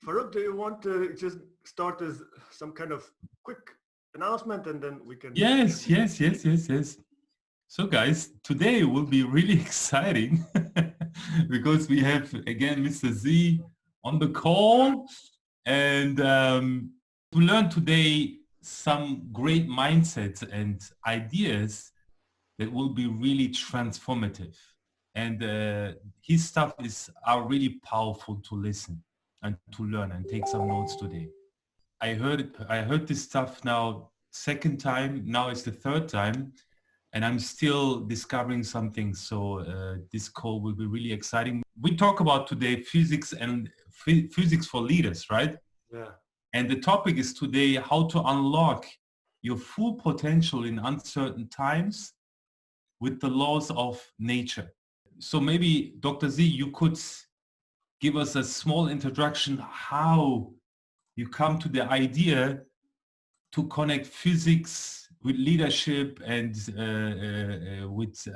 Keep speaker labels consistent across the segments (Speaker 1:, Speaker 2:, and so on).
Speaker 1: Farouk, do you want to just start as some kind of quick announcement and then we can...
Speaker 2: Yes. So guys, today will be really exciting because we have again Mr. Z on the call, and to learn today some great mindsets and ideas that will be really transformative. And his stuff are really powerful to listen and to learn and take some notes today. I heard this stuff now second time, now it's the third time, and I'm still discovering something. So this call will be really exciting. We talk about today physics and physics for leaders, right?
Speaker 1: Yeah.
Speaker 2: And the topic is today how to unlock your full potential in uncertain times with the laws of nature. So maybe Dr. Z, you could give us a small introduction how you come to the idea to connect physics with leadership and with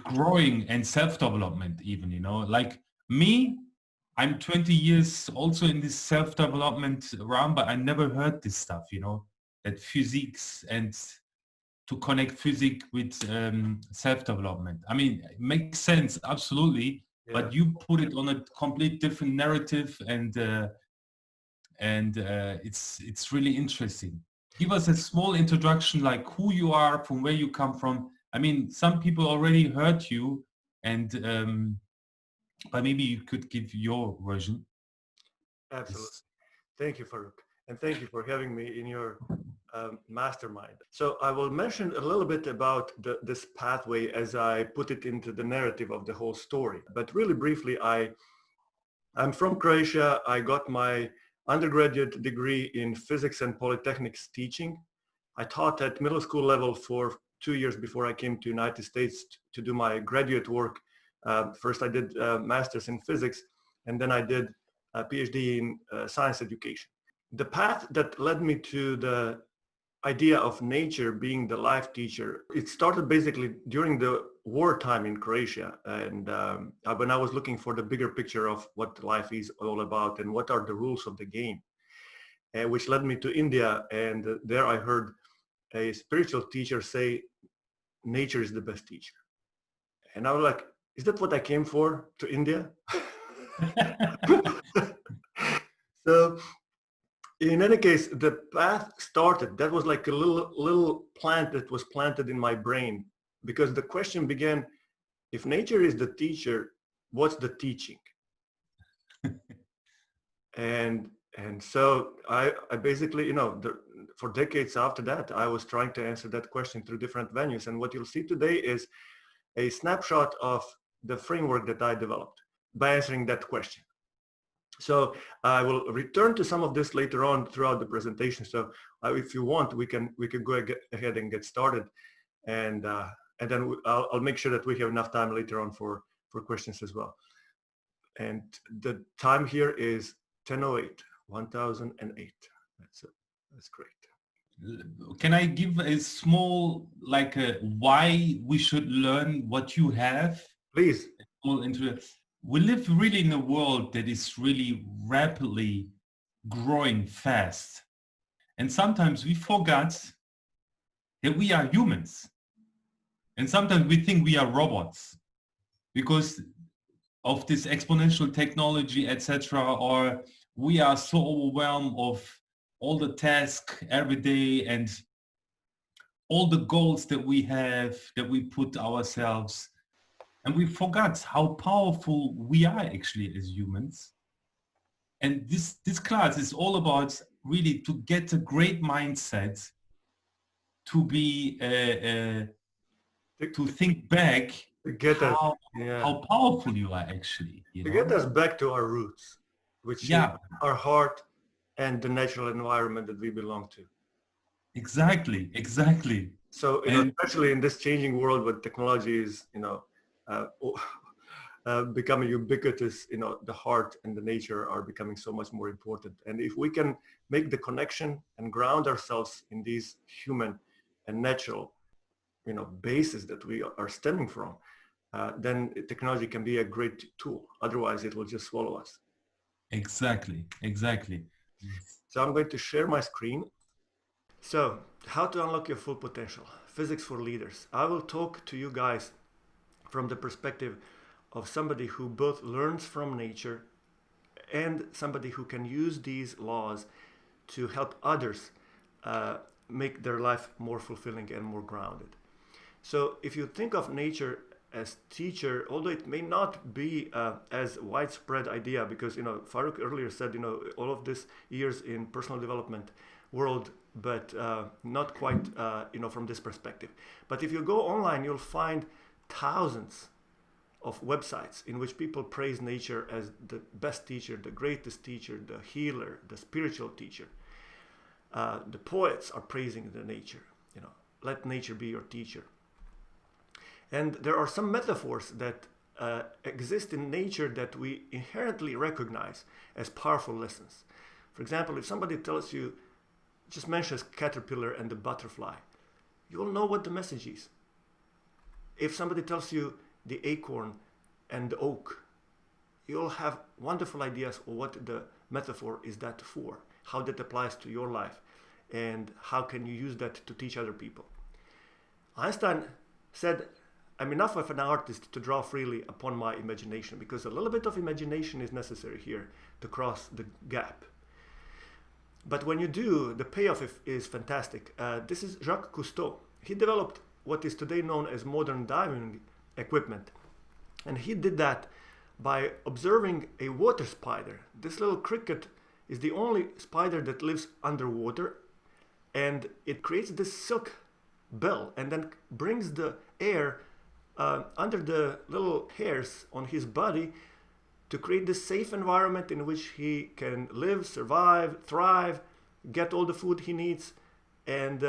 Speaker 2: growing and self-development even, like me, I'm 20 years also in this self-development realm, but I never heard this stuff, that physics and to connect physics with self-development. I mean, it makes sense, absolutely, but you put it on a complete different narrative, and it's really interesting. Give us a small introduction, like who you are, from where you come from. I mean, some people already heard you, and but maybe you could give your version.
Speaker 1: Absolutely. Thank you, Farouk. And thank you for having me in your mastermind. So I will mention a little bit about this pathway as I put it into the narrative of the whole story. But really briefly, I'm from Croatia. I got my undergraduate degree in physics and polytechnics teaching. I taught at middle school level for 2 years before I came to United States to do my graduate work. First I did master's in physics, and then I did a PhD in science education. The path that led me to the idea of nature being the life teacher, it started basically during the wartime in Croatia. And when I was looking for the bigger picture of what life is all about and what are the rules of the game, which led me to India. And there I heard a spiritual teacher say, nature is the best teacher. And I was like, is that what I came for, to India? So in any case, the path started. That was like a little plant that was planted in my brain, because the question began, if nature is the teacher, what's the teaching? and so I basically, for decades after that, I was trying to answer that question through different venues. And what you'll see today is a snapshot of the framework that I developed by answering that question. So I will return to some of this later on throughout the presentation. So if you want, we can go ahead and get started, and then I'll make sure that we have enough time later on for questions as well. And the time here is 10:08, 1008. That's great.
Speaker 2: Can I give a small, why we should learn what you have?
Speaker 1: Please.
Speaker 2: We live really in a world that is really rapidly growing fast. And sometimes we forget that we are humans. And sometimes we think we are robots because of this exponential technology, etc. Or we are so overwhelmed of all the tasks every day and all the goals that we have, that we put ourselves. And we forgot how powerful we are actually as humans. And this class is all about really to get a great mindset, to be, to think back how powerful you are actually.
Speaker 1: To get us back to our roots, which is our heart and the natural environment that we belong to.
Speaker 2: Exactly.
Speaker 1: So, especially in this changing world where technology is, becoming ubiquitous, the heart and the nature are becoming so much more important. And if we can make the connection and ground ourselves in these human and natural, bases that we are stemming from, then technology can be a great tool. Otherwise, it will just swallow us.
Speaker 2: Exactly, exactly.
Speaker 1: So I'm going to share my screen. So, how to unlock your full potential? Physics for leaders. I will talk to you guys from the perspective of somebody who both learns from nature and somebody who can use these laws to help others make their life more fulfilling and more grounded. So if you think of nature as teacher, although it may not be as widespread idea, because Farooq earlier said all of this years in personal development world, but not quite from this perspective. But if you go online, you'll find thousands of websites in which people praise nature as the best teacher, the greatest teacher, the healer, the spiritual teacher. The poets are praising the nature. Let nature be your teacher. And there are some metaphors that exist in nature that we inherently recognize as powerful lessons. For example, if somebody tells you, just mentions caterpillar and the butterfly, you'll know what the message is. If somebody tells you the acorn and the oak, you'll have wonderful ideas of what the metaphor is that for, how that applies to your life, and how can you use that to teach other people. Einstein said, I'm enough of an artist to draw freely upon my imagination, because a little bit of imagination is necessary here to cross the gap. But when you do, the payoff is fantastic. This is Jacques Cousteau. He developed what is today known as modern diving equipment. And he did that by observing a water spider. This little cricket is the only spider that lives underwater, and it creates this silk bell and then brings the air under the little hairs on his body to create this safe environment in which he can live, survive, thrive, get all the food he needs. And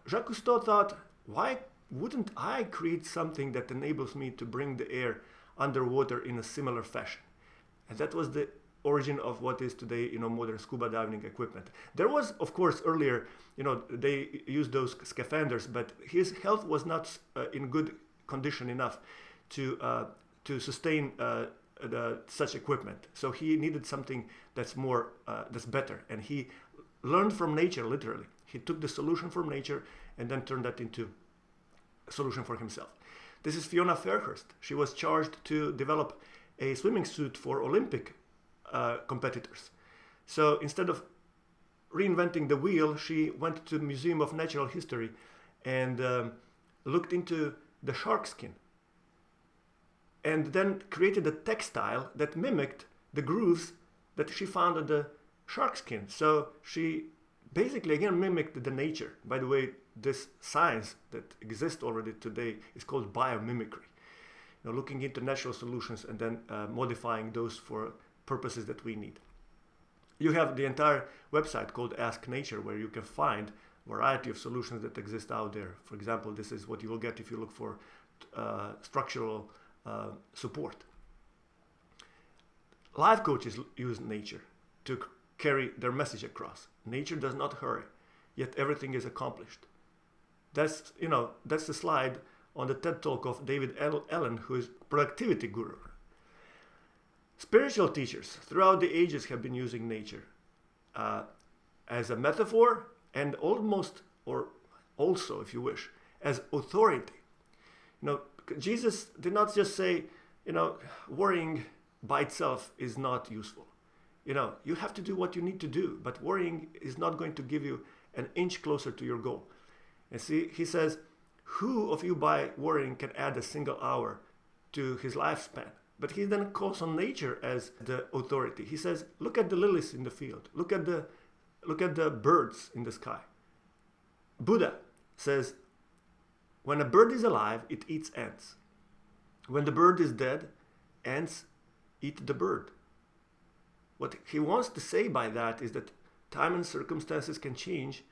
Speaker 1: Jacques Cousteau thought, why wouldn't I create something that enables me to bring the air underwater in a similar fashion? And that was the origin of what is today, modern scuba diving equipment. There was, of course, earlier, they used those scaphanders, but his health was not in good condition enough to sustain such equipment. So he needed something that's more, that's better. And he learned from nature, literally. He took the solution from nature and then turned that into a solution for himself. This is Fiona Fairhurst. She was charged to develop a swimming suit for Olympic competitors. So instead of reinventing the wheel, she went to the Museum of Natural History and looked into the shark skin, and then created a textile that mimicked the grooves that she found on the shark skin. So she basically again mimicked the nature. By the way, this science that exists already today is called biomimicry. Looking into natural solutions and then modifying those for purposes that we need. You have the entire website called Ask Nature, where you can find a variety of solutions that exist out there. For example, this is what you will get if you look for structural support. Life coaches use nature to carry their message across. Nature does not hurry, yet everything is accomplished. That's the slide on the TED Talk of David Allen, who is productivity guru. Spiritual teachers throughout the ages have been using nature as a metaphor and almost, or also, if you wish, as authority. Jesus did not just say, worrying by itself is not useful. You have to do what you need to do, but worrying is not going to give you an inch closer to your goal. And see, he says, who of you by worrying can add a single hour to his lifespan? But he then calls on nature as the authority. He says, look at the lilies in the field. Look at the birds in the sky. Buddha says, when a bird is alive, it eats ants. When the bird is dead, ants eat the bird. What he wants to say by that is that time and circumstances can change,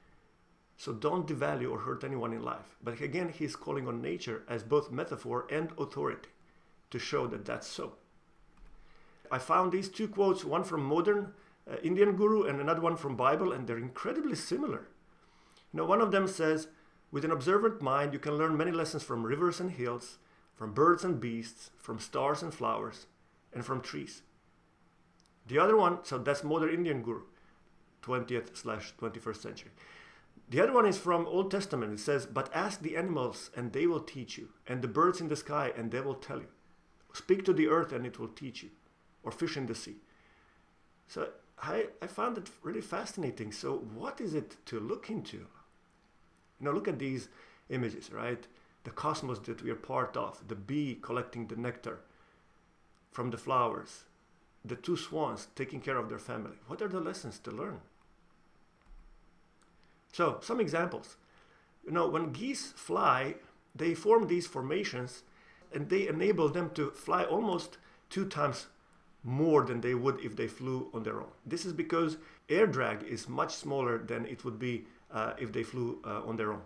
Speaker 1: so don't devalue or hurt anyone in life. But again, he's calling on nature as both metaphor and authority to show that that's so. I found these two quotes, one from modern Indian guru and another one from Bible, and they're incredibly similar. One of them says, with an observant mind, you can learn many lessons from rivers and hills, from birds and beasts, from stars and flowers, and from trees. The other one, so that's modern Indian guru, 20th/21st century. The other one is from Old Testament. It says, but ask the animals and they will teach you, and the birds in the sky and they will tell you. Speak to the earth and it will teach you, or fish in the sea. So I found it really fascinating. So what is it to look into? Look at these images, right? The cosmos that we are part of, the bee collecting the nectar from the flowers, the two swans taking care of their family. What are the lessons to learn? So some examples. When geese fly, they form these formations and they enable them to fly almost 2 times more than they would if they flew on their own. This is because air drag is much smaller than it would be if they flew on their own.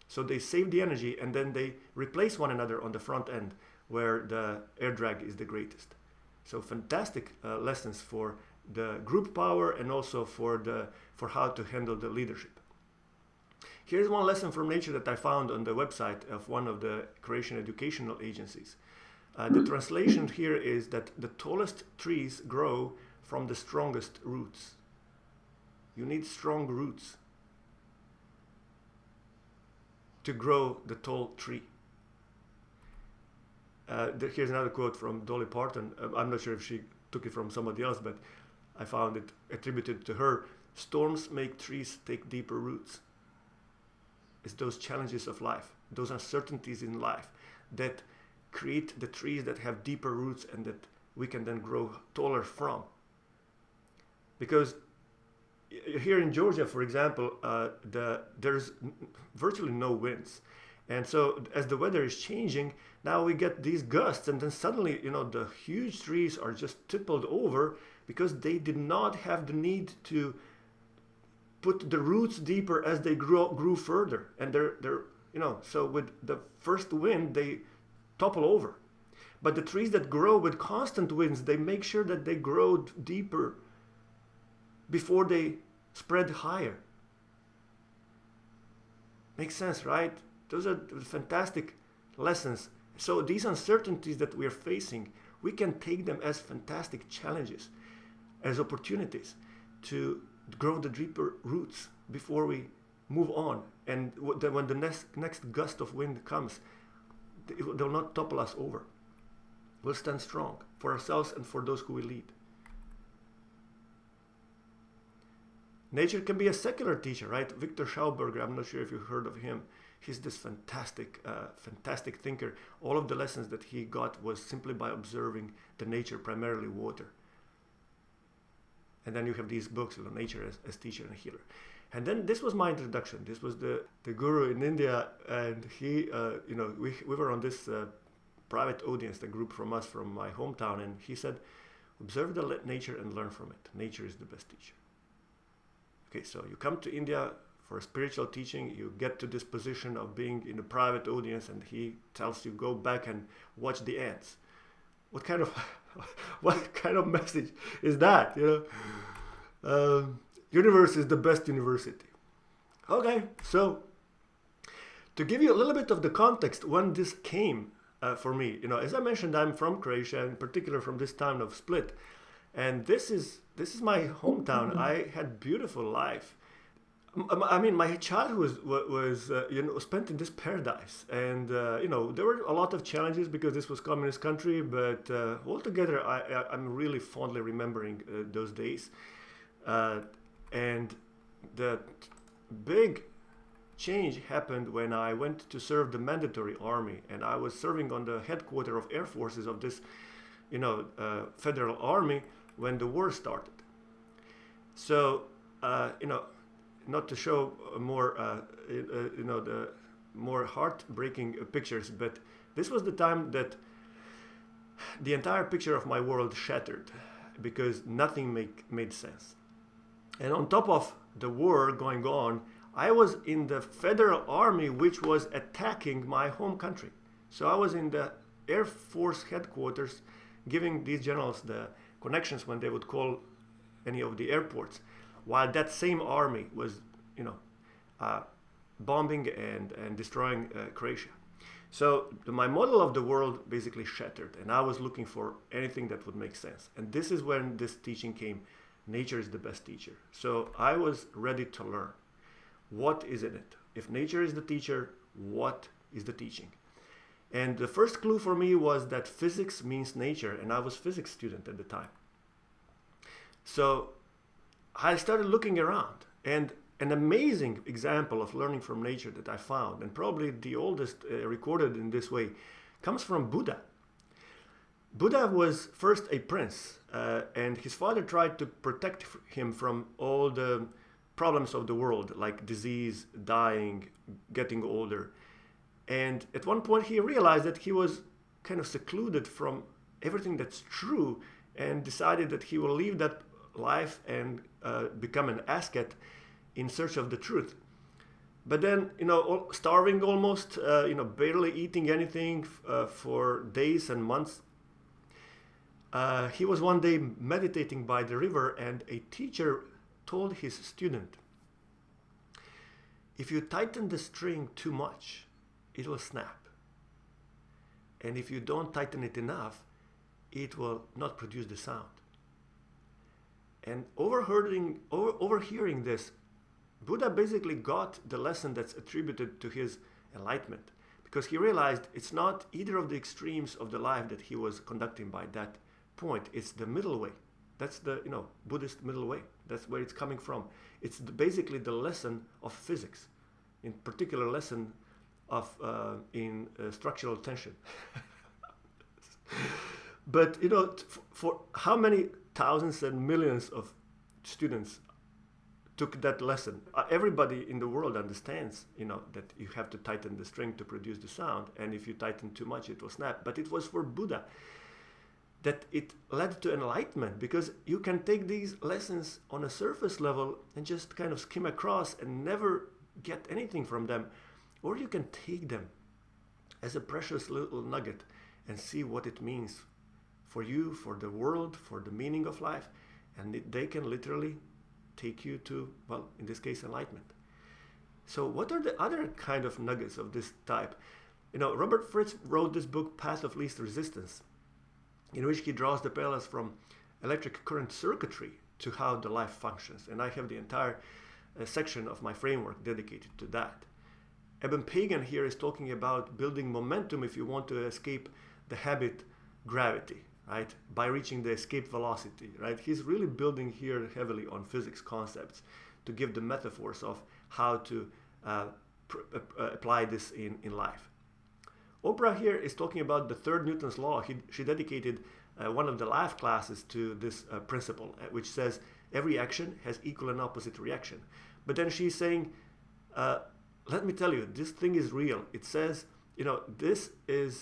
Speaker 1: So they save the energy and then they replace one another on the front end where the air drag is the greatest. So fantastic lessons for the group power and also for how to handle the leadership. Here's one lesson from nature that I found on the website of one of the Croatian educational agencies. The translation here is that the tallest trees grow from the strongest roots. You need strong roots to grow the tall tree. Here's another quote from Dolly Parton. I'm not sure if she took it from somebody else, but I found it attributed to her. Storms make trees take deeper roots. It's those challenges of life, those uncertainties in life that create the trees that have deeper roots and that we can then grow taller from. Because here in Georgia, for example, there's virtually no winds. And so as the weather is changing, now we get these gusts and then suddenly, the huge trees are just tippled over because they did not have the need to put the roots deeper as they grew further. And so with the first wind, they topple over. But the trees that grow with constant winds, they make sure that they grow deeper before they spread higher. Makes sense, right? Those are fantastic lessons. So these uncertainties that we are facing, we can take them as fantastic challenges, as opportunities to grow the deeper roots before we move on. And when the next gust of wind comes, they'll not topple us over. We'll stand strong for ourselves and for those who we lead. Nature can be a secular teacher, right? Victor Schauberger, I'm not sure if you've heard of him. He's this fantastic thinker. All of the lessons that he got was simply by observing the nature, primarily water. And then you have these books, Nature as Teacher and Healer. And then this was my introduction. This was the guru in India, and he, we were on this private audience, the group from us from my hometown, and he said, observe the nature and learn from it. Nature is the best teacher. Okay, so you come to India for a spiritual teaching, you get to this position of being in a private audience, and he tells you go back and watch the ants. What kind of message is that? Universe is the best university. Okay, so to give you a little bit of the context when this came for me, as I mentioned, I'm from Croatia, in particular from this town of Split, and this is my hometown. I had beautiful life. I mean, my childhood was spent in this paradise, and there were a lot of challenges because this was communist country, but altogether I'm really fondly remembering those days. And the big change happened when I went to serve the mandatory army, and I was serving on the headquarters of Air Forces of this federal army when the war started. So not to show more the more heartbreaking pictures, but this was the time that the entire picture of my world shattered because nothing made sense. And on top of the war going on, I was in the federal army, which was attacking my home country. So I was in the Air Force headquarters giving these generals the connections when they would call any of the airports, while that same army was bombing and destroying Croatia. So my model of the world basically shattered, and I was looking for anything that would make sense. And this is when this teaching came: nature is the best teacher. So I was ready to learn. What is in it? If nature is the teacher, what is the teaching? And the first clue for me was that physics means nature, and I was a physics student at the time. So I started looking around, and an amazing example of learning from nature that I found, and probably the oldest recorded in this way, comes from Buddha. Buddha was first a prince, and his father tried to protect him from all the problems of the world, like disease, dying, getting older. And at one point he realized that he was kind of secluded from everything that's true, and decided that he will leave that life and become an ascet in search of the truth. But then, starving almost, barely eating anything for days and months, he was one day meditating by the river, and a teacher told his student, if you tighten the string too much, it will snap. And if you don't tighten it enough, it will not produce the sound. And overhearing this, Buddha basically got the lesson that's attributed to his enlightenment, because he realized it's not either of the extremes of the life that he was conducting by that point. It's the middle way. That's the Buddhist middle way. That's where it's coming from. It's basically the lesson of physics, in particular lesson of in structural tension. But for how many thousands and millions of students took that lesson? Everybody in the world understands, that you have to tighten the string to produce the sound, and if you tighten too much, it will snap. But it was for Buddha that it led to enlightenment, because you can take these lessons on a surface level and just kind of skim across and never get anything from them, or you can take them as a precious little nugget and see what it means for you, for the world, for the meaning of life, and they can literally take you to, well, in this case, enlightenment. So what are the other kind of nuggets of this type? Robert Fritz wrote this book, Path of Least Resistance, in which he draws the parallels from electric current circuitry to how the life functions. And I have the entire section of my framework dedicated to that. Eben Pagan here is talking about building momentum if you want to escape the habit gravity, right? By reaching the escape velocity, right? He's really building here heavily on physics concepts to give the metaphors of how to apply this in life. Oprah here is talking about the third Newton's law. She dedicated one of the life classes to this principle, which says every action has equal and opposite reaction. But then she's saying, let me tell you, this thing is real. It says, this is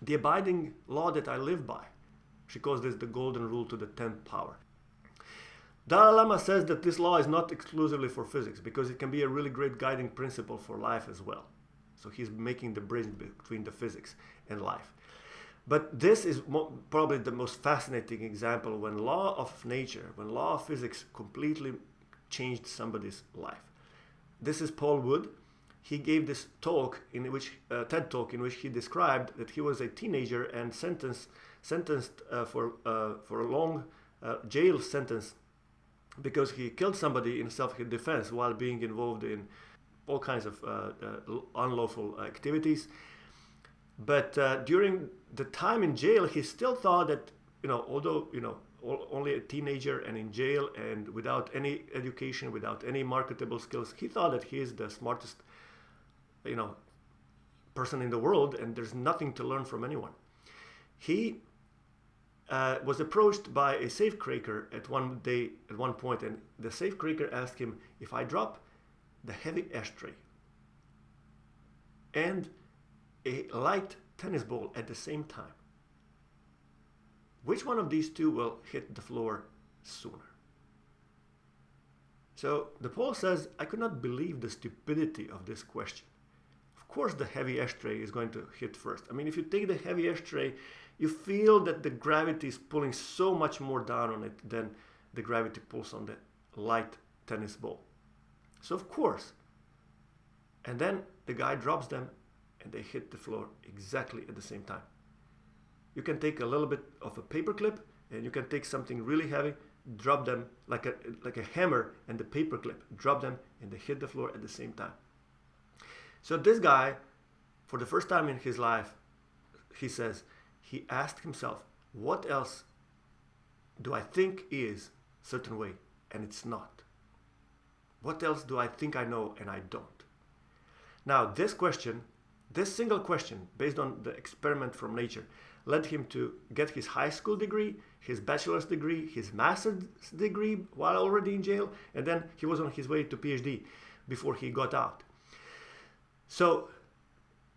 Speaker 1: the abiding law that I live by. She calls this the golden rule to the 10th power. Dalai Lama says that this law is not exclusively for physics, because it can be a really great guiding principle for life as well. So he's making the bridge between the physics and life. But this is probably the most fascinating example when law of nature, when law of physics completely changed somebody's life. This is Paul Wood. He gave this talk in which TED talk in which he described that he was a teenager and sentenced for a long jail sentence because he killed somebody in self-defense while being involved in all kinds of unlawful activities. But during the time in jail, he still thought that, although, only a teenager and in jail and without any education, without any marketable skills, he thought that he is the smartest, person in the world, and there's nothing to learn from anyone. He was approached by a safecracker at one point, and the safecracker asked him, if I drop the heavy ashtray and a light tennis ball at the same time, which one of these two will hit the floor sooner? So the poll says, I could not believe the stupidity of this question. Of course the heavy ashtray is going to hit first. I mean, if you take the heavy ashtray, you feel that the gravity is pulling so much more down on it than the gravity pulls on the light tennis ball. So of course. And then the guy drops them and they hit the floor exactly at the same time. You can take a little bit of a paper clip, and you can take something really heavy, drop them like a hammer and the paper clip, drop them, and they hit the floor at the same time. So this guy, for the first time in his life, he says, he asked himself, what else do I think is a certain way and it's not? What else do I think I know and I don't? Now, this single question, based on the experiment from nature, led him to get his high school degree, his bachelor's degree, his master's degree while already in jail, and then he was on his way to PhD before he got out. So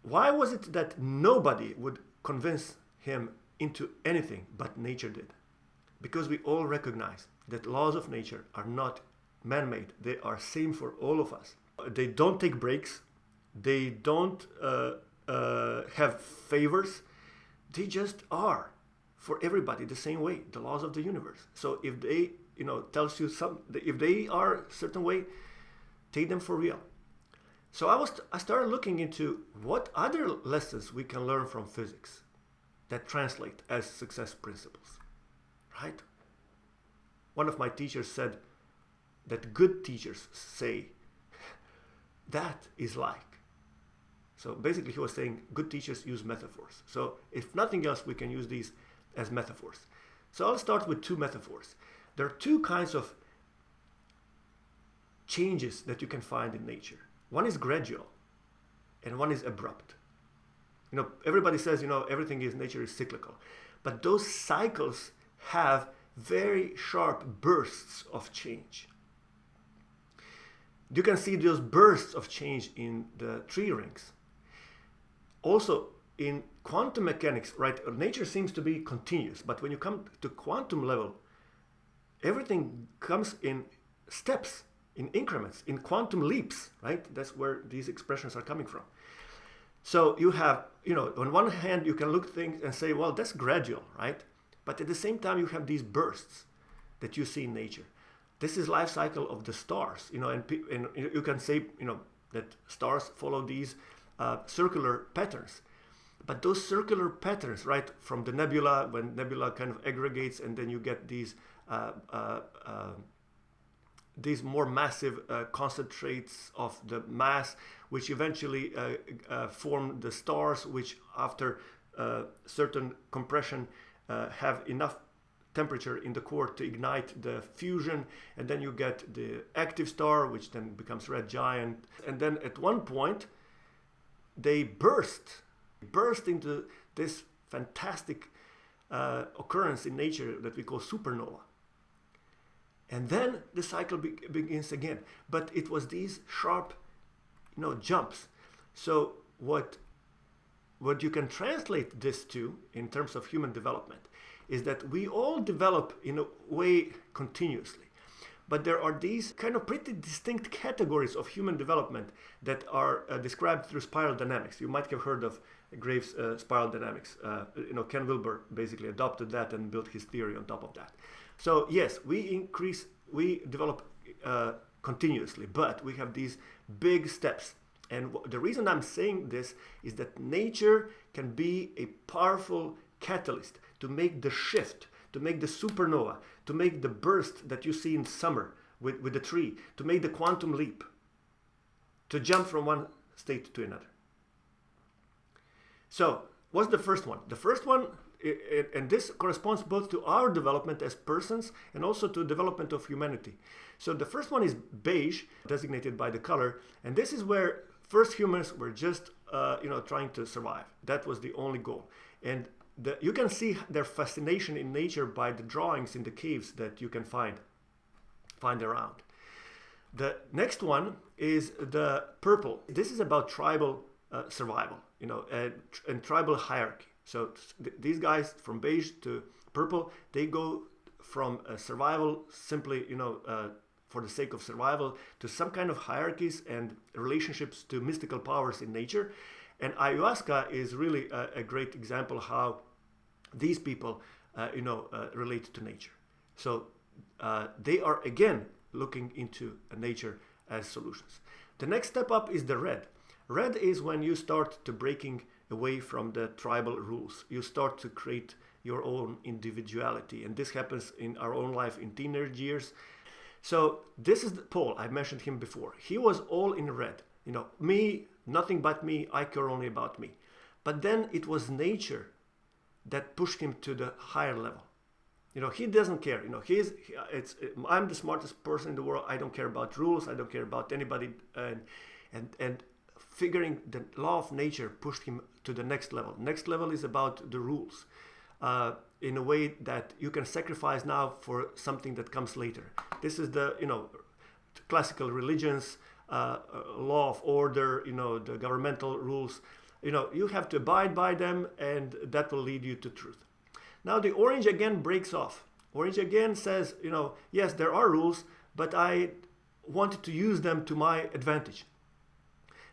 Speaker 1: why was it that nobody would convince him into anything but nature did? Because we all recognize that laws of nature are not man-made. They are same for all of us. They don't take breaks. They don't have favors. They just are for everybody the same way, the laws of the universe. So if they, tells you if they are a certain way, take them for real. So I started looking into what other lessons we can learn from physics that translate as success principles, right? One of my teachers said that good teachers say that is like. So basically he was saying good teachers use metaphors. So if nothing else, we can use these as metaphors. So I'll start with two metaphors. There are two kinds of changes that you can find in nature. One is gradual and one is abrupt. Everybody says, everything in nature is cyclical. But those cycles have very sharp bursts of change. You can see those bursts of change in the tree rings. Also, in quantum mechanics, right, nature seems to be continuous, but when you come to quantum level, everything comes in steps, in increments, in quantum leaps, right? That's where these expressions are coming from. So you have, on one hand, you can look at things and say, well, that's gradual, right? But at the same time, you have these bursts that you see in nature. This is life cycle of the stars, and you can say, that stars follow these circular patterns. But those circular patterns, right, from the nebula, when nebula kind of aggregates, and then you get these more massive concentrates of the mass, which eventually form the stars, which after certain compression have enough temperature in the core to ignite the fusion, and then you get the active star, which then becomes red giant, and then at one point they burst into this fantastic occurrence in nature that we call supernova. And then the cycle begins again. But it was these sharp, jumps. So what you can translate this to in terms of human development is that we all develop in a way continuously. But there are these kind of pretty distinct categories of human development that are described through spiral dynamics. You might have heard of Graves' spiral dynamics. Ken Wilber basically adopted that and built his theory on top of that. So yes, we develop continuously, but we have these big steps. And the reason I'm saying this is that nature can be a powerful catalyst to make the shift, to make the supernova, to make the burst that you see in summer with the tree, to make the quantum leap, to jump from one state to another. So what's the first one? The first one, and this corresponds both to our development as persons and also to development of humanity. So the first one is beige, designated by the color, and this is where first humans were just trying to survive. That was the only goal. And you can see their fascination in nature by the drawings in the caves that you can find around. The next one is the purple. This is about tribal survival, and tribal hierarchy. So these guys from beige to purple, they go from survival simply, for the sake of survival, to some kind of hierarchies and relationships to mystical powers in nature. And ayahuasca is really a great example how these people, relate to nature. So they are again looking into nature as solutions. The next step up is the red. Red is when you start to breaking away from the tribal rules. You start to create your own individuality. And this happens in our own life in teenage years. So this is Paul, I mentioned him before. He was all in red. Me, nothing but me, I care only about me. But then it was nature that pushed him to the higher level. He doesn't care. I'm the smartest person in the world. I don't care about rules. I don't care about anybody. And figuring the law of nature pushed him to the next level. Next level is about the rules. In a way that you can sacrifice now for something that comes later. This is the classical religions, law of order, the governmental rules. You have to abide by them, and that will lead you to truth. Now the orange again breaks off. Orange again says, yes, there are rules, but I wanted to use them to my advantage.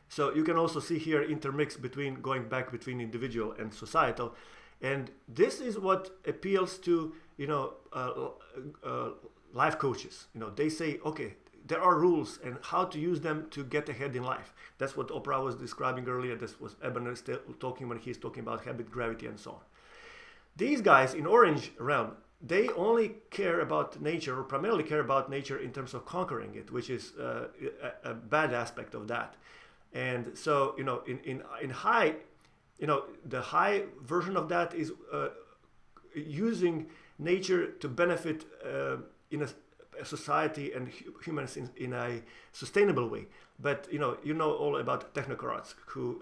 Speaker 1: So you can also see here intermix going back between individual and societal. And this is what appeals to, life coaches. They say, okay, there are rules and how to use them to get ahead in life. That's what Oprah was describing earlier. This was Eben talking when he's talking about habit, gravity, and so on. These guys in orange realm, they only care about nature, or primarily care about nature in terms of conquering it, which is a bad aspect of that. And so, in high, the high version of that is using nature to benefit in a society and humans in a sustainable way. But all about technocrats who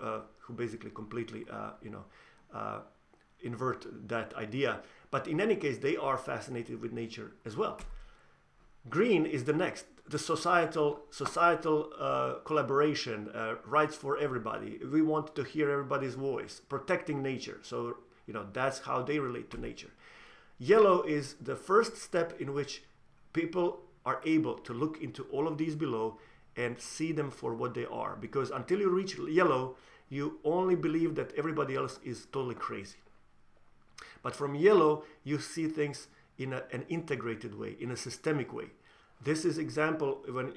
Speaker 1: basically completely invert that idea. But in any case, they are fascinated with nature as well. Green is the next, the societal collaboration, rights for everybody. We want to hear everybody's voice, protecting nature. So that's how they relate to nature. Yellow is the first step in which people are able to look into all of these below and see them for what they are. Because until you reach yellow, you only believe that everybody else is totally crazy. But from yellow, you see things in an integrated way, in a systemic way. This is example when,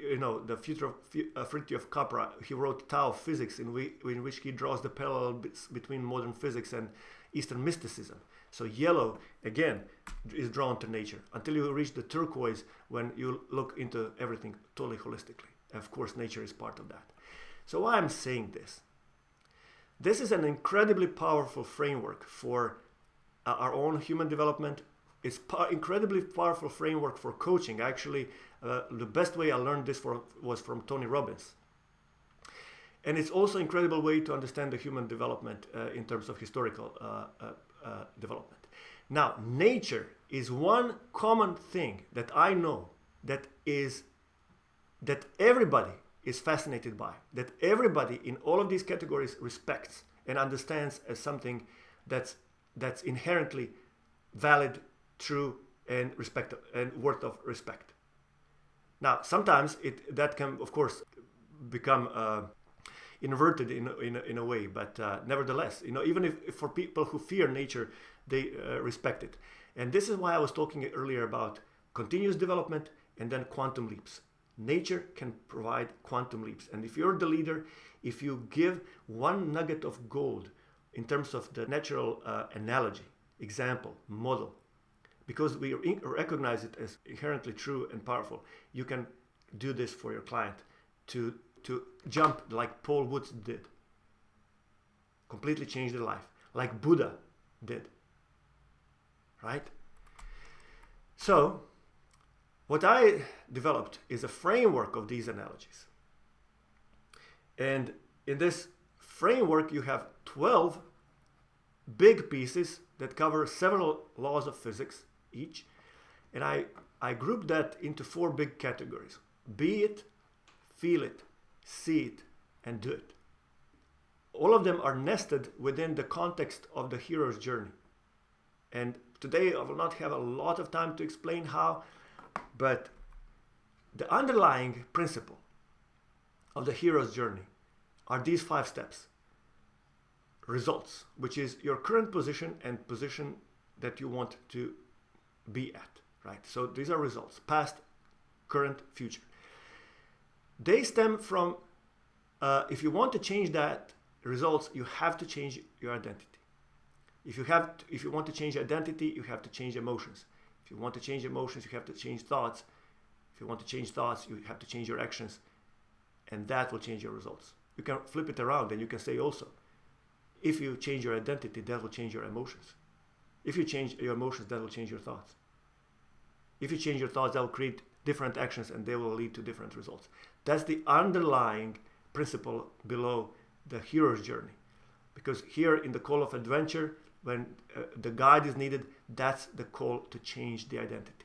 Speaker 1: the future of Fritjof Capra, he wrote Tao of Physics, in which he draws the parallel between modern physics and Eastern mysticism. So yellow, again, is drawn to nature until you reach the turquoise when you look into everything totally holistically. Of course, nature is part of that. So why I'm saying this? This is an incredibly powerful framework for our own human development. It's incredibly powerful framework for coaching. Actually, the best way I learned this was from Tony Robbins. And it's also an incredible way to understand the human development in terms of historical development. Now, nature is one common thing that I know that everybody is fascinated by, that everybody in all of these categories respects and understands as something that's inherently valid, true, and worth of respect. Now, sometimes that can, of course, become inverted in a way, but nevertheless, even if for people who fear nature, they respect it. And this is why I was talking earlier about continuous development and then quantum leaps. Nature can provide quantum leaps. And if you're the leader, if you give one nugget of gold in terms of the natural analogy, example, model, because we recognize it as inherently true and powerful, you can do this for your client to jump like Paul Woods did, completely change their life, like Buddha did, right? So what I developed is a framework of these analogies. And in this framework, you have 12 big pieces that cover several laws of physics each. And I grouped that into 4 big categories: be it, feel it, see it, and do it. All of them are nested within the context of the hero's journey. And today I will not have a lot of time to explain how, but the underlying principle of the hero's journey are these 5 steps. Results, which is your current position and position that you want to be at, right? So these are results: past, current, future. They stem from if you want to change that results, you have to change your identity. If you want to change identity, you have to change emotions. If you want to change emotions, you have to change thoughts. If you want to change thoughts, you have to change your actions, and that will change your results. You can flip it around and you can say also, if you change your identity, that will change your emotions. If you change your emotions, that will change your thoughts. If you change your thoughts, that will create different actions and they will lead to different results. That's the underlying principle below the hero's journey. Because here in the call of adventure, when the guide is needed, that's the call to change the identity.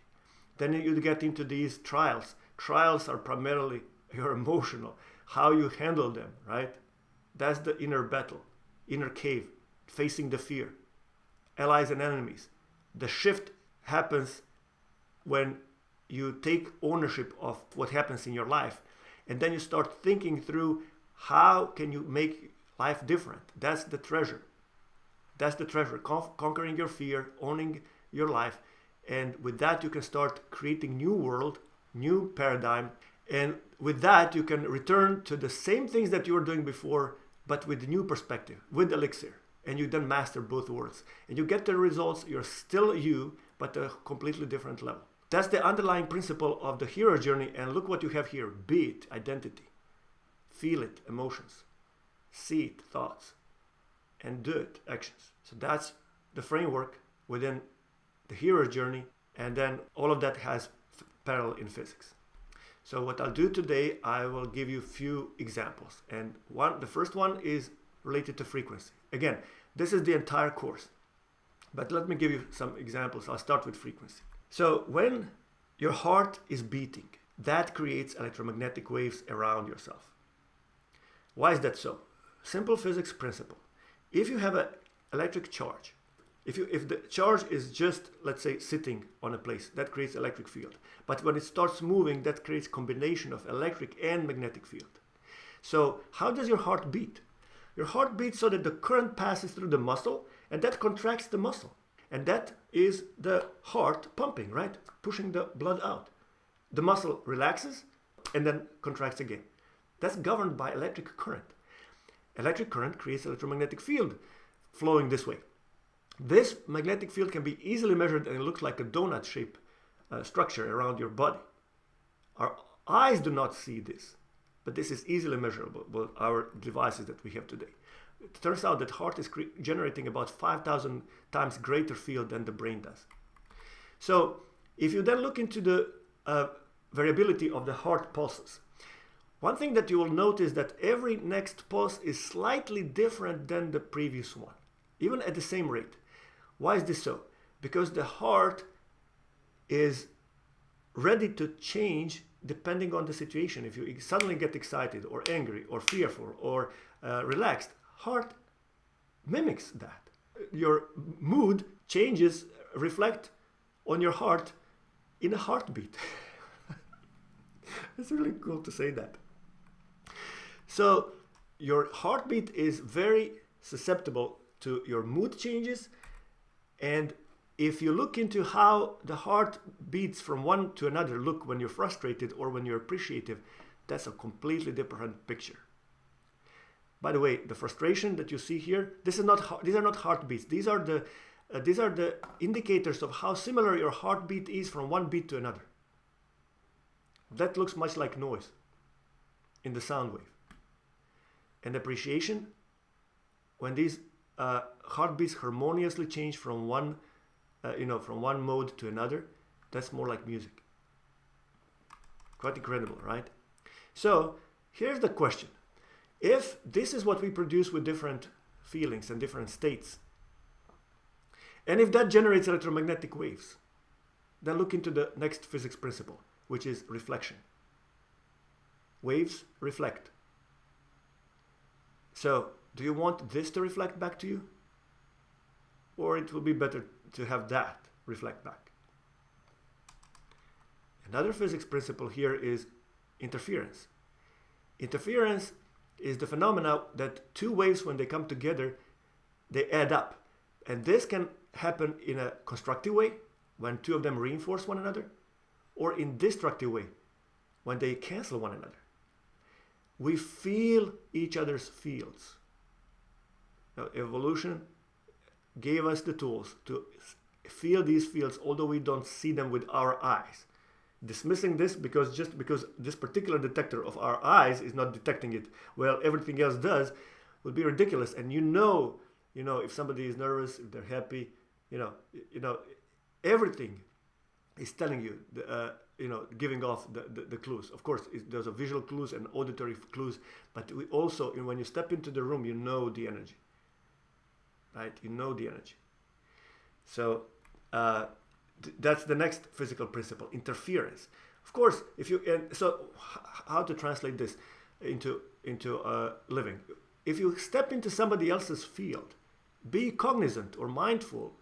Speaker 1: Then you get into these trials. Trials are primarily your emotional, how you handle them, right? That's the inner battle, inner cave, facing the fear, allies and enemies. The shift happens when you take ownership of what happens in your life, and then you start thinking through how can you make life different. That's the treasure. That's the treasure, conquering your fear, owning your life, and with that you can start creating new world, new paradigm, and with that you can return to the same things that you were doing before, but with new perspective, with elixir, and you then master both worlds, and you get the results. You're still you, but a completely different level. That's the underlying principle of the hero journey, and look what you have here. Be it, identity, feel it, emotions, see it, thoughts, and do it, actions. So that's the framework within the hero journey, and then all of that has parallel in physics. So what I'll do today, I will give you a few examples, and the first one is related to frequency. Again, this is the entire course, but let me give you some examples. I'll start with frequency. So when your heart is beating, that creates electromagnetic waves around yourself. Why is that so? Simple physics principle. If you have an electric charge, if the charge is just, let's say, sitting on a place, that creates electric field. But when it starts moving, that creates combination of electric and magnetic field. So how does your heart beat? Your heart beats so that the current passes through the muscle, and that contracts the muscle. And that is the heart pumping, right? Pushing the blood out. The muscle relaxes and then contracts again. That's governed by electric current. Electric current creates electromagnetic field flowing this way. This magnetic field can be easily measured, and it looks like a donut shape structure around your body. Our eyes do not see this, but this is easily measurable with our devices that we have today. It turns out that heart is generating about 5,000 times greater field than the brain does. So if you then look into the variability of the heart pulses, one thing that you will notice that every next pulse is slightly different than the previous one, even at the same rate. Why is this so? Because the heart is ready to change depending on the situation. If you suddenly get excited or angry or fearful or relaxed, heart mimics that. Your mood changes, reflect on your heart in a heartbeat. It's really cool to say that. So your heartbeat is very susceptible to your mood changes, and if you look into how the heart beats from one to another, look when you're frustrated or when you're appreciative, that's a completely different picture. By the way, the frustration that you see here, these are not heartbeats. These are the indicators of how similar your heartbeat is from one beat to another. That looks much like noise in the sound wave. And appreciation, when these heartbeats harmoniously change from one mode to another, that's more like music. Quite incredible, right? So here's the question. If this is what we produce with different feelings and different states, and if that generates electromagnetic waves, then look into the next physics principle, which is reflection. Waves reflect. So, do you want this to reflect back to you? Or it will be better to have that reflect back? Another physics principle here is interference. Interference is the phenomena that two waves, when they come together, they add up. And this can happen in a constructive way, when two of them reinforce one another, or in destructive way, when they cancel one another. We feel each other's fields. Now, evolution gave us the tools to feel these fields, although we don't see them with our eyes. Dismissing this because this particular detector of our eyes is not detecting it well, everything else does, would be ridiculous. And you know, if somebody is nervous, if they're happy, everything is telling you, giving off the clues. Of course, there's a visual clues and auditory clues, but we also, when you step into the room, you know the energy, right? You know the energy. So that's the next physical principle, interference. Of course, so how to translate this into living? If you step into somebody else's field, be cognizant or mindful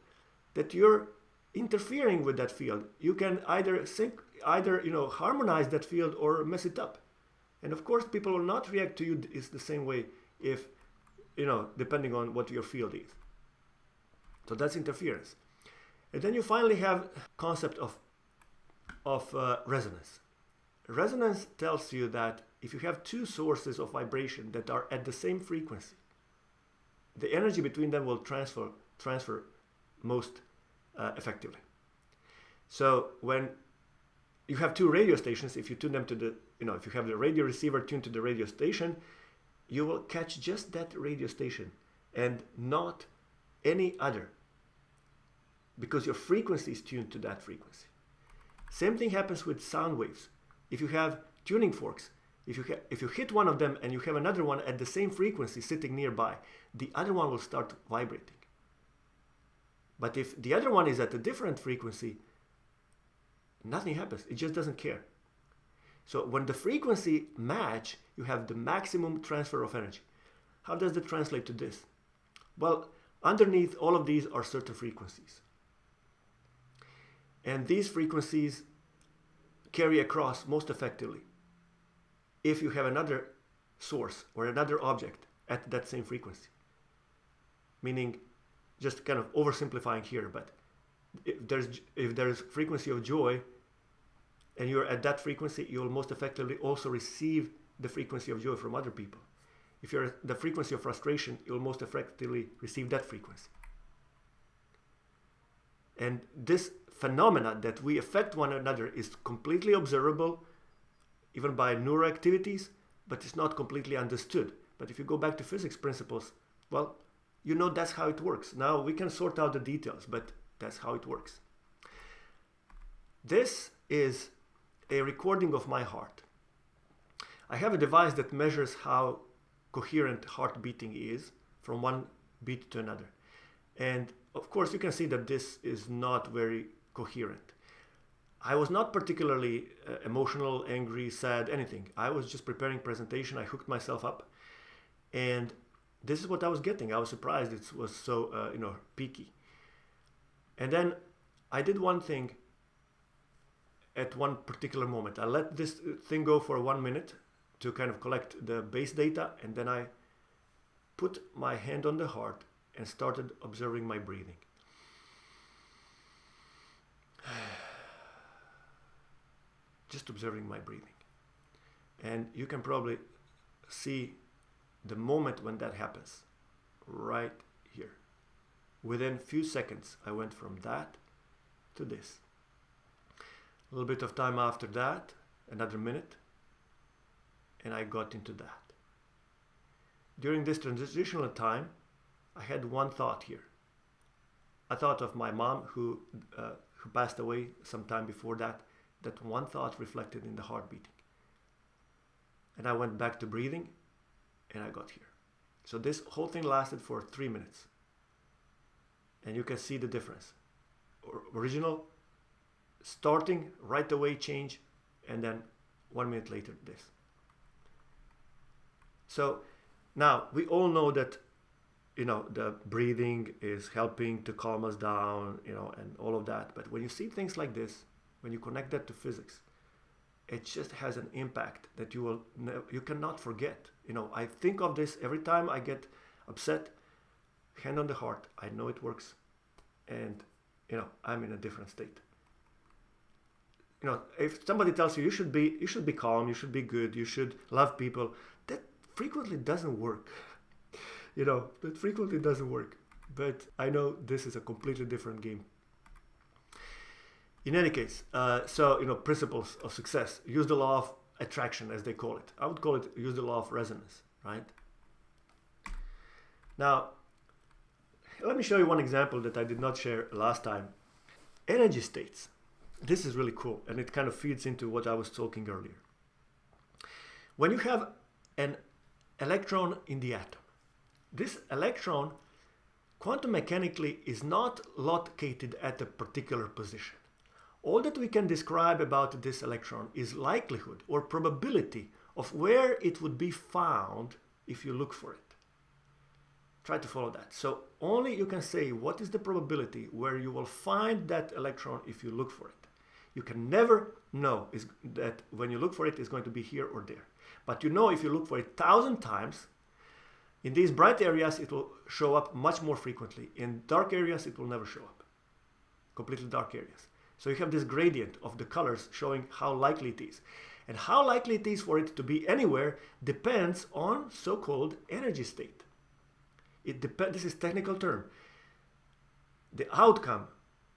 Speaker 1: that you're interfering with that field. You can either harmonize that field or mess it up. And of course, people will not react to you is the same way if, depending on what your field is. So that's interference. And then you finally have concept of resonance. Resonance tells you that if you have two sources of vibration that are at the same frequency, the energy between them will transfer most effectively. So when you have two radio stations, if you tune them to if you have the radio receiver tuned to the radio station, you will catch just that radio station and not any other, because your frequency is tuned to that frequency. Same thing happens with sound waves. If you have tuning forks, if you hit one of them and you have another one at the same frequency sitting nearby, the other one will start vibrating. But if the other one is at a different frequency, nothing happens. It just doesn't care. So when the frequency match, you have the maximum transfer of energy. How does that translate to this? Well, underneath all of these are certain frequencies. And these frequencies carry across most effectively if you have another source or another object at that same frequency. Meaning, just kind of oversimplifying here, but if there's frequency of joy and you're at that frequency, you'll most effectively also receive the frequency of joy from other people. If you're at the frequency of frustration, you'll most effectively receive that frequency. And this phenomena that we affect one another is completely observable, even by neuroactivities, but it's not completely understood. But if you go back to physics principles, well, that's how it works. Now we can sort out the details, but that's how it works. This is a recording of my heart. I have a device that measures how coherent heart beating is from one beat to another. And of course, you can see that this is not very coherent. I was not particularly emotional, angry, sad, anything. I was just preparing presentation. I hooked myself up, and this is what I was getting. I was surprised it was so peaky. And then I did one thing at one particular moment. I let this thing go for 1 minute to kind of collect the base data, and then I put my hand on the heart and started observing my breathing. Just observing my breathing. And you can probably see the moment when that happens right here. Within few seconds, I went from that to this. A little bit of time after that, another minute, and I got into that. During this transitional time, I had one thought here. I thought of my mom who passed away some time before that. That one thought reflected in the heart beating. And I went back to breathing, and I got here. So this whole thing lasted for 3 minutes. And you can see the difference. Original, starting, right away change, and then 1 minute later this. So now we all know that the breathing is helping to calm us down, and all of that. But when you see things like this, when you connect that to physics, it just has an impact that you cannot forget. I think of this every time I get upset, hand on the heart, I know it works, and I'm in a different state. if somebody tells you you should be calm, you should be good, you should love people, that frequently doesn't work. That frequently doesn't work. But I know this is a completely different game. In any case, principles of success. Use the law of attraction, as they call it. I would call it use the law of resonance, right? Now, let me show you one example that I did not share last time. Energy states. This is really cool, and it kind of feeds into what I was talking earlier. When you have an electron in the atom, this electron quantum mechanically is not located at a particular position. All that we can describe about this electron is likelihood or probability of where it would be found if you look for it. Try to follow that. So only you can say what is the probability where you will find that electron if you look for it. You can never know that when you look for it, it's going to be here or there. But if you look for it 1,000 times, in these bright areas, it will show up much more frequently. In dark areas, it will never show up. Completely dark areas. So you have this gradient of the colors showing how likely it is. And how likely it is for it to be anywhere depends on so-called energy state. This is a technical term. The outcome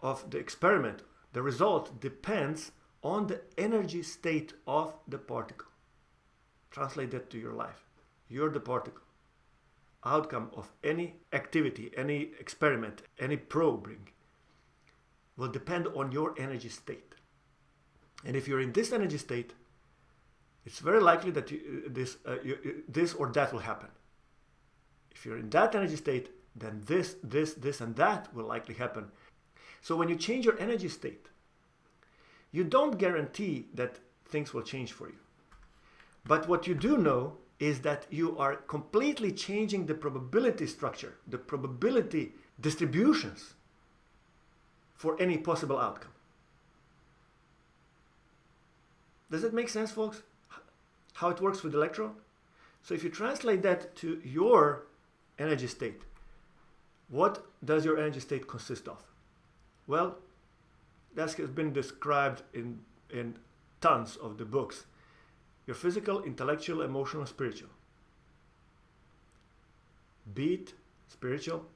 Speaker 1: of the experiment, the result, depends on the energy state of the particle. Translate that to your life. You're the particle. Outcome of any activity, any experiment, any probing will depend on your energy state. And if you're in this energy state, it's very likely that this or that will happen. If you're in that energy state, then this, and that will likely happen. So when you change your energy state, you don't guarantee that things will change for you. But what you do know is that you are completely changing the probability structure, the probability distributions for any possible outcome. Does it make sense, folks? How it works with the electron? So if you translate that to your energy state, what does your energy state consist of? Well, that has been described in tons of the books. Your physical, intellectual, emotional, spiritual. Be it spiritual,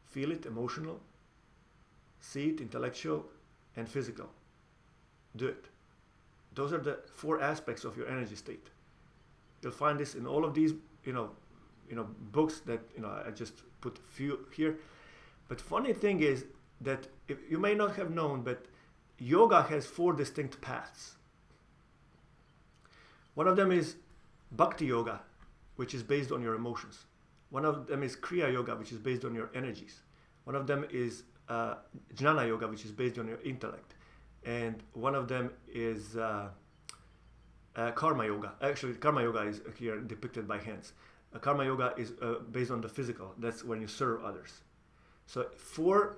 Speaker 1: feel it, emotional, see it, intellectual, and physical. Do it. Those are the 4 aspects of your energy state. You'll find this in all of these, books that, I just put a few here. But funny thing is that you may not have known, but yoga has 4 distinct paths. One of them is Bhakti Yoga, which is based on your emotions. One of them is Kriya Yoga, which is based on your energies. One of them is Jnana Yoga, which is based on your intellect. And one of them is Karma Yoga. Actually, Karma Yoga is here depicted by hands. Karma Yoga is based on the physical. That's when you serve others. So 4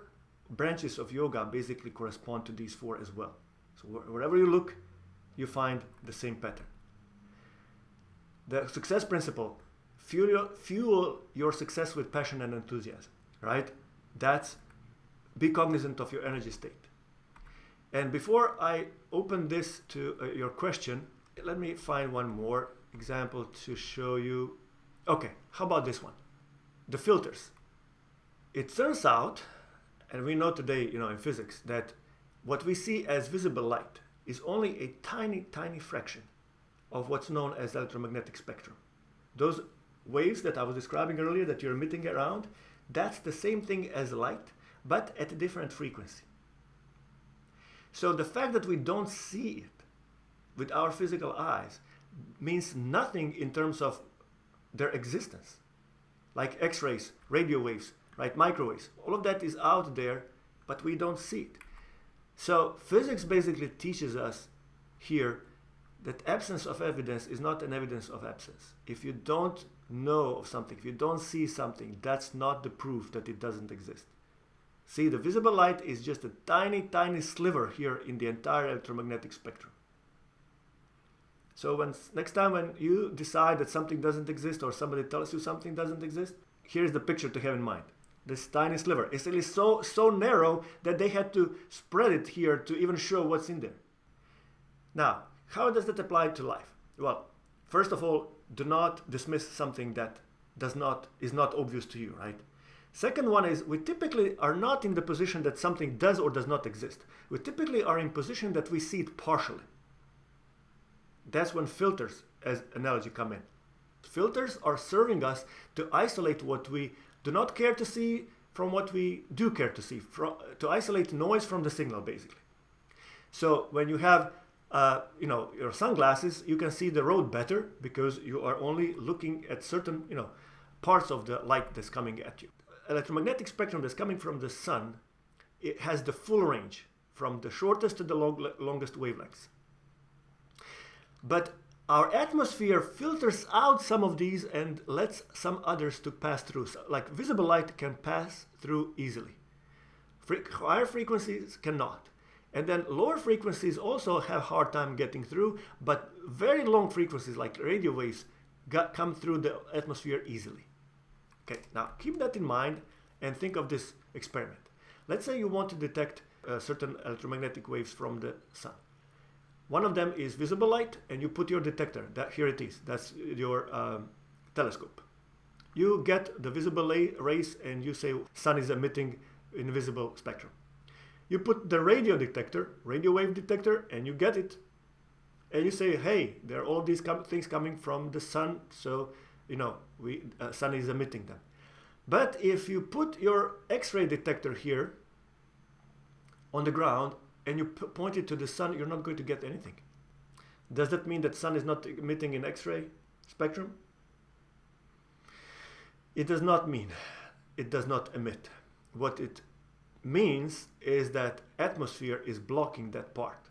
Speaker 1: branches of yoga basically correspond to these 4 as well. So wherever you look, you find the same pattern. The success principle, fuel your success with passion and enthusiasm, right? That's be cognizant of your energy state. And before I open this to your question, let me find one more example to show you. Okay, how about this one? The filters. It turns out, and we know today, in physics, that what we see as visible light is only a tiny, tiny fraction of what's known as electromagnetic spectrum. Those waves that I was describing earlier that you're emitting around, that's the same thing as light, but at a different frequency. So the fact that we don't see it with our physical eyes means nothing in terms of their existence. Like X-rays, radio waves, right? Microwaves, all of that is out there, but we don't see it. So physics basically teaches us here that absence of evidence is not an evidence of absence. If you don't know of something, if you don't see something, that's not the proof that it doesn't exist. See, the visible light is just a tiny, tiny sliver here in the entire electromagnetic spectrum. So next time when you decide that something doesn't exist or somebody tells you something doesn't exist, here's the picture to have in mind. This tiny sliver. It's really so narrow that they had to spread it here to even show what's in there. Now, how does that apply to life? Well, first of all, do not dismiss something that is not obvious to you, right? Second one is we typically are not in the position that something does or does not exist. We typically are in position that we see it partially. That's when filters, as analogy, come in. Filters are serving us to isolate what we do not care to see from what we do care to see, to isolate noise from the signal, basically. So when you have your sunglasses, you can see the road better because you are only looking at certain parts of the light that's coming at you. Electromagnetic spectrum that's coming from the sun, it has the full range from the shortest to the longest wavelengths. But our atmosphere filters out some of these and lets some others to pass through. So, like visible light can pass through easily. Higher frequencies cannot. And then lower frequencies also have a hard time getting through, but very long frequencies like radio waves come through the atmosphere easily. Okay, now keep that in mind and think of this experiment. Let's say you want to detect certain electromagnetic waves from the sun. One of them is visible light, and you put your detector, here it is, that's your telescope. You get the visible rays and you say sun is emitting invisible spectrum. You put the radio wave detector, and you get it. And you say, hey, there are all these things coming from the sun, so sun is emitting them. But if you put your X-ray detector here on the ground and you point it to the sun, you're not going to get anything. Does that mean that sun is not emitting an X-ray spectrum? It does not mean it does not emit. What it means is that atmosphere is blocking that part.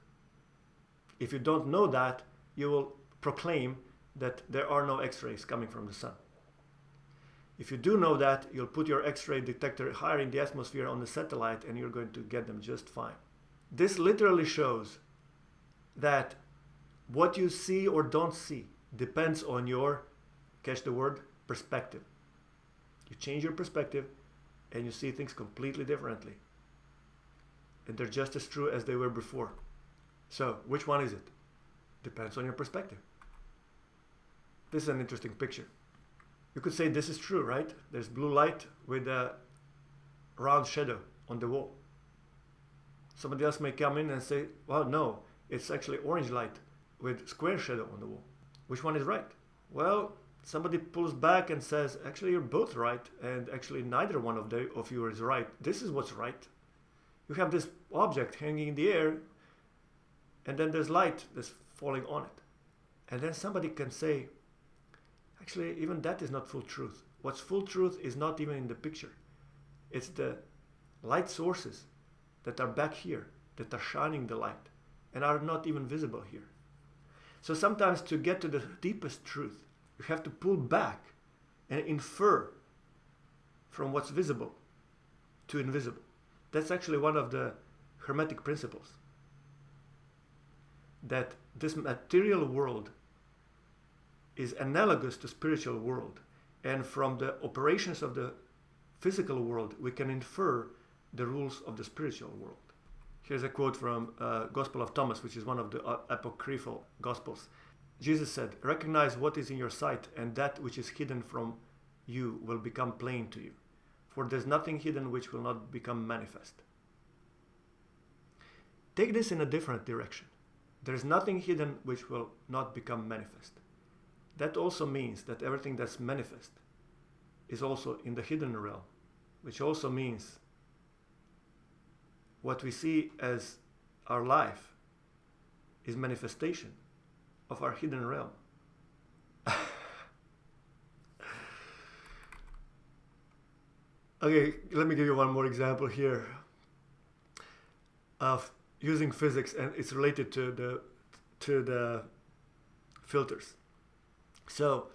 Speaker 1: If you don't know that, you will proclaim that there are no X-rays coming from the sun. If you do know that, you'll put your X-ray detector higher in the atmosphere on the satellite and you're going to get them just fine. This literally shows that what you see or don't see depends on your, catch the word, perspective. You change your perspective and you see things completely differently. And they're just as true as they were before. So, which one is it? Depends on your perspective. This is an interesting picture. You could say this is true, right? There's blue light with a round shadow on the wall. Somebody else may come in and say, well, no, it's actually orange light with square shadow on the wall. Which one is right? Well, somebody pulls back and says, actually, you're both right, and actually neither one of you is right. This is what's right. You have this object hanging in the air, and then there's light that's falling on it. And then somebody can say, actually, even that is not full truth. What's full truth is not even in the picture. It's the light sources that are back here, that are shining the light, and are not even visible here. So sometimes to get to the deepest truth, you have to pull back and infer from what's visible to invisible. That's actually one of the Hermetic principles. That this material world is analogous to spiritual world, and from the operations of the physical world we can infer the rules of the spiritual world. Here's a quote from Gospel of Thomas, which is one of the apocryphal Gospels. Jesus said, "Recognize what is in your sight, and that which is hidden from you will become plain to you. For there's nothing hidden which will not become manifest." Take this in a different direction. There's nothing hidden which will not become manifest. That also means that everything that's manifest is also in the hidden realm, which also means what we see as our life is manifestation of our hidden realm. Okay, let me give you one more example here of using physics, and it's related to the filters. So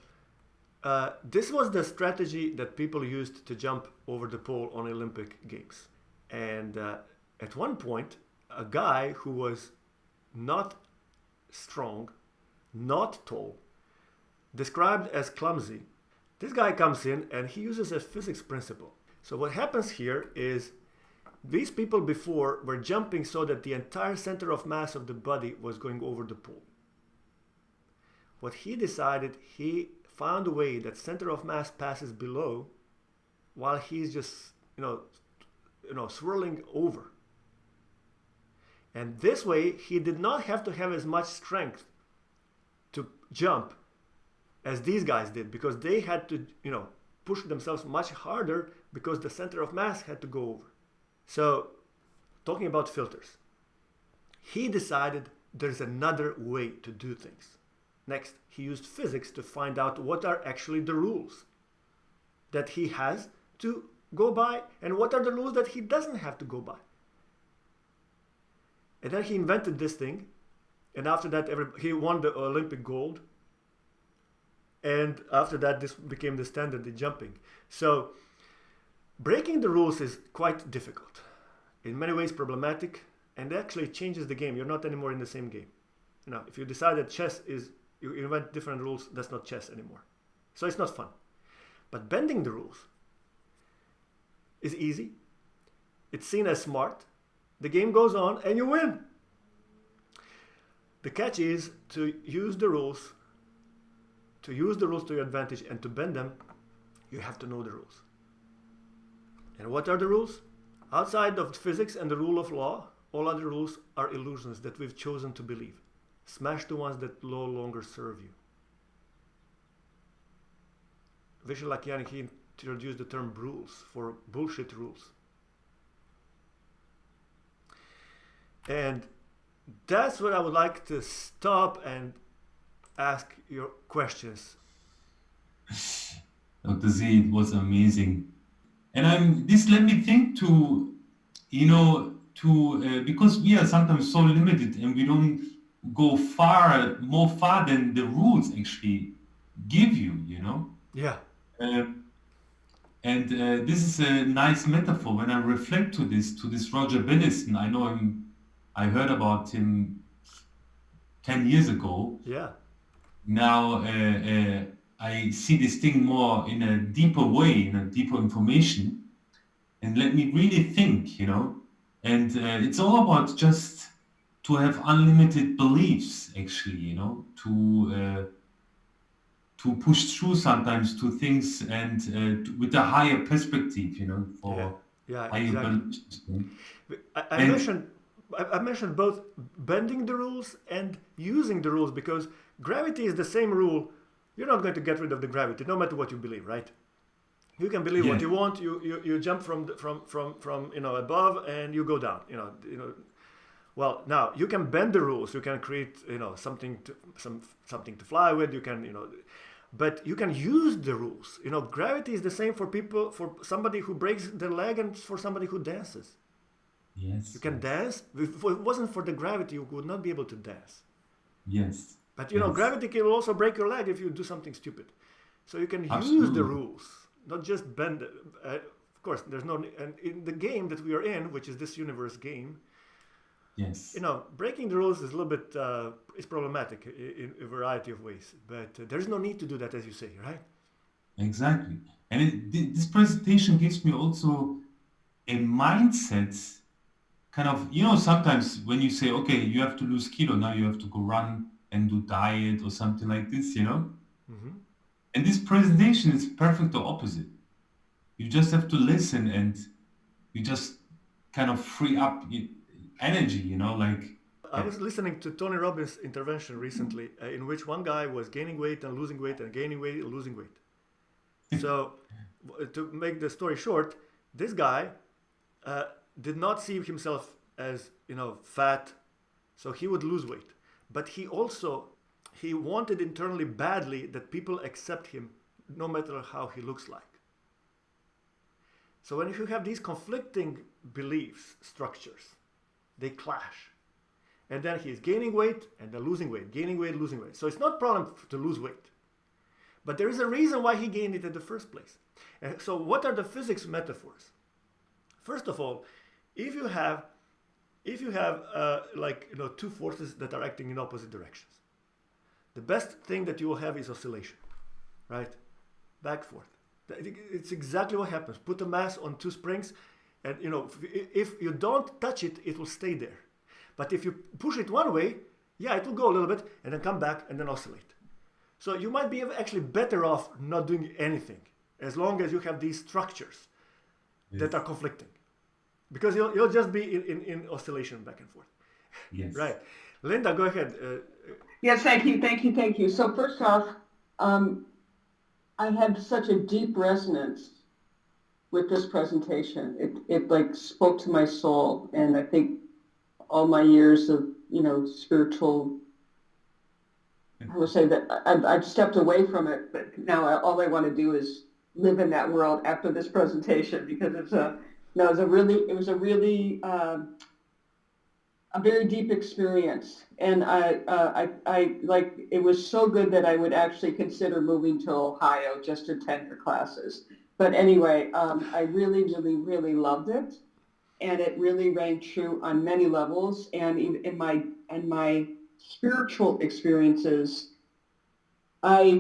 Speaker 1: this was the strategy that people used to jump over the pole on Olympic Games. And at one point, a guy who was not strong, not tall, described as clumsy, this guy comes in and he uses a physics principle. So what happens here is These people before were jumping so that the entire center of mass of the body was going over the pool. What he decided, he found a way that center of mass passes below while he's just, swirling over. And this way, he did not have to have as much strength to jump as these guys did, because they had to, push themselves much harder because the center of mass had to go over. So, talking about filters, he decided there's another way to do things. Next, he used physics to find out what are actually the rules that he has to go by and what are the rules that he doesn't have to go by. And then he invented this thing, and after that he won the Olympic gold, and after that this became the standard in jumping. So breaking the rules is quite difficult, in many ways problematic, and actually changes the game. You're not anymore in the same game. If you decide that chess is, you invent different rules, that's not chess anymore. So it's not fun. But bending the rules is easy. It's seen as smart. The game goes on and you win. The catch is to use the rules to your advantage, and to bend them, you have to know the rules. And what are the rules? Outside of physics and the rule of law, all other rules are illusions that we've chosen to believe. Smash the ones that no longer serve you. Vishen, he introduced the term rules for bullshit rules. And that's what I would like to stop and ask your questions.
Speaker 2: Dr. Z, it was amazing. And this led me think to, because we are sometimes so limited and we don't go more far than the rules actually give you,
Speaker 1: Yeah.
Speaker 2: And this is a nice metaphor. When I reflect to this Roger Bennison, I know him, I heard about him 10 years ago.
Speaker 1: Yeah.
Speaker 2: Now I see this thing more in a deeper way, in a deeper information, and let me really think, and it's all about just to have unlimited beliefs, actually, to push through sometimes to things and with a higher perspective, for higher
Speaker 1: exactly.
Speaker 2: beliefs.
Speaker 1: I mentioned both bending the rules and using the rules, because gravity is the same rule. You're not going to get rid of the gravity, no matter what you believe, right? You can believe what you want. You jump from above and you go down. Well, now you can bend the rules. You can create something to fly with. You can but you can use the rules. Gravity is the same for somebody who breaks their leg and for somebody who dances.
Speaker 2: Yes.
Speaker 1: You can dance. If it wasn't for the gravity, you would not be able to dance.
Speaker 2: Yes.
Speaker 1: But gravity can also break your leg if you do something stupid. So you can use the rules, not just bend. Of course, there's no. And in the game that we are in, which is this universe game,
Speaker 2: yes,
Speaker 1: breaking the rules is a little bit is problematic in a variety of ways. But there's no need to do that, as you say, right?
Speaker 2: Exactly. And this presentation gives me also a mindset. Kind of, sometimes when you say, okay, you have to lose kilo, now you have to go run and do diet or something like this,
Speaker 1: Mm-hmm.
Speaker 2: And this presentation is perfect or opposite. You just have to listen and you just kind of free up energy,
Speaker 1: I was listening to Tony Robbins' intervention recently, in which one guy was gaining weight and losing weight and gaining weight and losing weight. So, to make the story short, this guy did not see himself as fat, so he would lose weight. But he wanted internally badly that people accept him, no matter how he looks like. So when you have these conflicting beliefs structures, they clash. And then he's gaining weight and then losing weight, gaining weight, losing weight. So it's not a problem to lose weight. But there is a reason why he gained it in the first place. And so what are the physics metaphors? First of all, if you have two forces that are acting in opposite directions, the best thing that you will have is oscillation, right? Back forth. It's exactly what happens. Put a mass on two springs, And if you don't touch it, it will stay there. But if you push it one way, yeah, it will go a little bit and then come back and then oscillate. So you might be actually better off not doing anything as long as you have these structures that are conflicting. Because you'll just be in oscillation back and forth.
Speaker 2: Yes.
Speaker 1: Right. Linda, go ahead.
Speaker 3: Yes, thank you. So first off, I had such a deep resonance with this presentation. It like spoke to my soul, and I think all my years of spiritual, I would say that I've stepped away from it, but now all I want to do is live in that world after this presentation, because it was a really a very deep experience, and I like, it was so good that I would actually consider moving to Ohio just to attend your classes. But anyway, I really loved it, and it really rang true on many levels. And in my spiritual experiences, as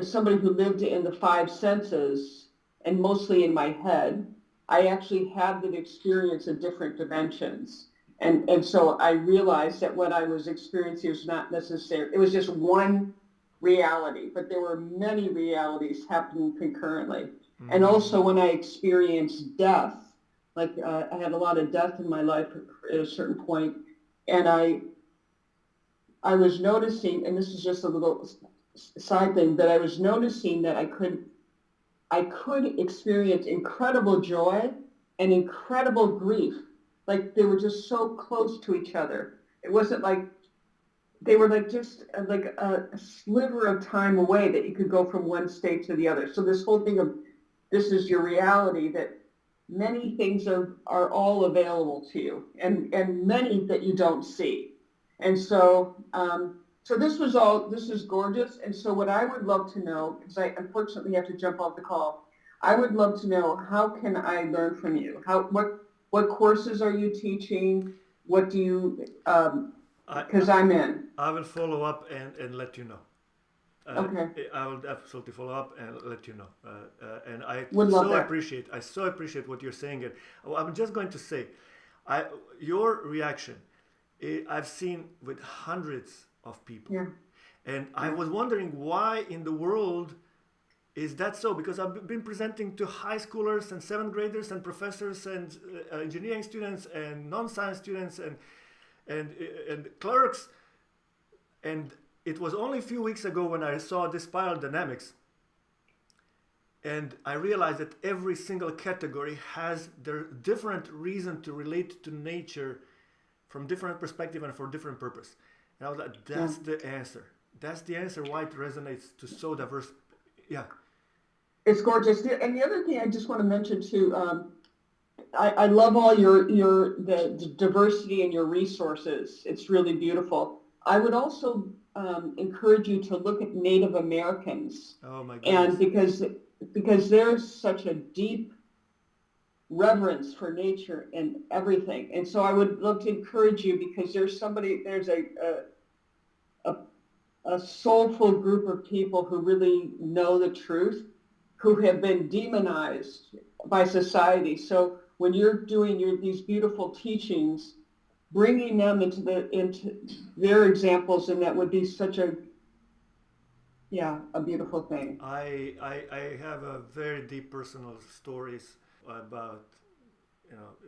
Speaker 3: somebody who lived in the five senses and mostly in my head, I actually had the experience of different dimensions. And so I realized that what I was experiencing was not necessarily, it was just one reality, but there were many realities happening concurrently. Mm-hmm. And also when I experienced death, like I had a lot of death in my life at a certain point, and I was noticing, and this is just a little side thing, that I was noticing that I could experience incredible joy and incredible grief. Like they were just so close to each other. It wasn't like, they were like just like a sliver of time away that you could go from one state to the other. So this whole thing of this is your reality, that many things are all available to you, and many that you don't see. And so so this is gorgeous. And so what I would love to know, because I unfortunately have to jump off the call, I would love to know, how can I learn from you? What courses are you teaching? What do you, because I'm in.
Speaker 1: I will follow up and let you know.
Speaker 3: Okay.
Speaker 1: I will absolutely follow up and let you know. And I so appreciate what you're saying. And I'm just going to say, your reaction, I've seen with hundreds of people.
Speaker 3: Yeah.
Speaker 1: And I was wondering why in the world is that so? Because I've been presenting to high schoolers and seventh graders and professors and engineering students and non-science students and clerks. And it was only a few weeks ago when I saw this spiral dynamics, and I realized that every single category has their different reason to relate to nature from different perspective and for different purpose. And I was like, that's the answer. That's the answer why it resonates to so diverse. Yeah.
Speaker 3: It's gorgeous. And the other thing I just want to mention too, I love all the diversity in your resources. It's really beautiful. I would also encourage you to look at Native Americans.
Speaker 1: Oh my goodness.
Speaker 3: And because there's such a deep reverence for nature and everything. And so I would love to encourage you, because there's a soulful group of people who really know the truth, who have been demonized by society. So when you're doing these beautiful teachings, bringing them into their examples, and that would be such a beautiful thing.
Speaker 1: I have a very deep personal stories about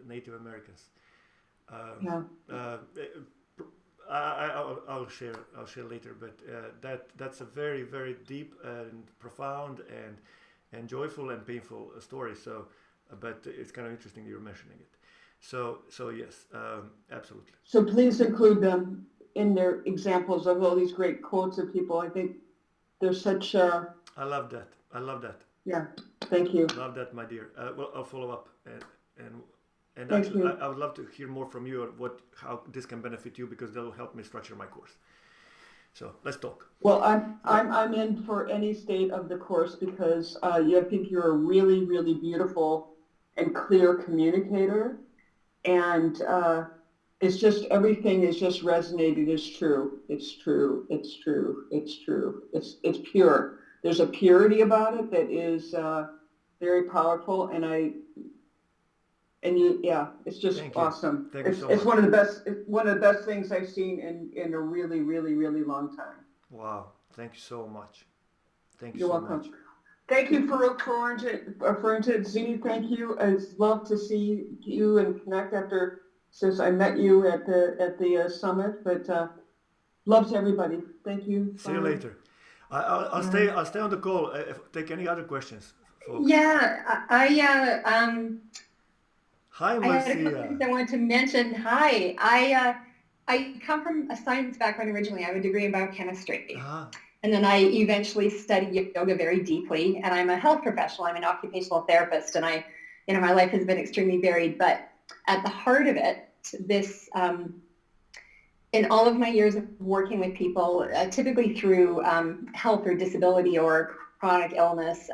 Speaker 1: Native Americans. I'll share later, but that's a very, very deep and profound and joyful and painful story. So, but it's kind of interesting you're mentioning it. So yes, absolutely.
Speaker 3: So please include them in their examples of all these great quotes of people. I think there's such.
Speaker 1: I love that.
Speaker 3: Yeah, thank you.
Speaker 1: Love that, my dear. Well, I'll follow up and
Speaker 3: thank
Speaker 1: actually,
Speaker 3: you.
Speaker 1: I would love to hear more from you on how this can benefit you, because that will help me structure my course. So let's talk.
Speaker 3: Well, I'm in for any state of the course, because I think you're a really, really beautiful and clear communicator, and it's just, everything is just resonating as true. It's true. It's true. It's true. It's pure. There's a purity about it that is very powerful, it's just
Speaker 1: Thank you.
Speaker 3: awesome.
Speaker 1: Thank you so
Speaker 3: It's
Speaker 1: much.
Speaker 3: one of the best things I've seen in a really, really, really long time.
Speaker 1: Wow. Thank you so much. Thank you
Speaker 3: You're
Speaker 1: so
Speaker 3: welcome.
Speaker 1: much.
Speaker 3: Thank you, Farouk, for Zini. Thank you. It's love to see you and connect since I met you at the summit. But love to everybody. Thank you.
Speaker 1: See you
Speaker 3: Bye.
Speaker 1: later. I'll stay. I'll stay on the call. Take any other questions, folks.
Speaker 4: Yeah,
Speaker 1: Hi,
Speaker 4: I had a couple
Speaker 1: Marcia.
Speaker 4: things I wanted to mention. Hi, I come from a science background originally. I have a degree in biochemistry.
Speaker 1: Ah,
Speaker 4: And then I eventually studied yoga very deeply, and I'm a health professional. I'm an occupational therapist, and my life has been extremely varied. But at the heart of it, in all of my years of working with people, typically through health or disability or chronic illness,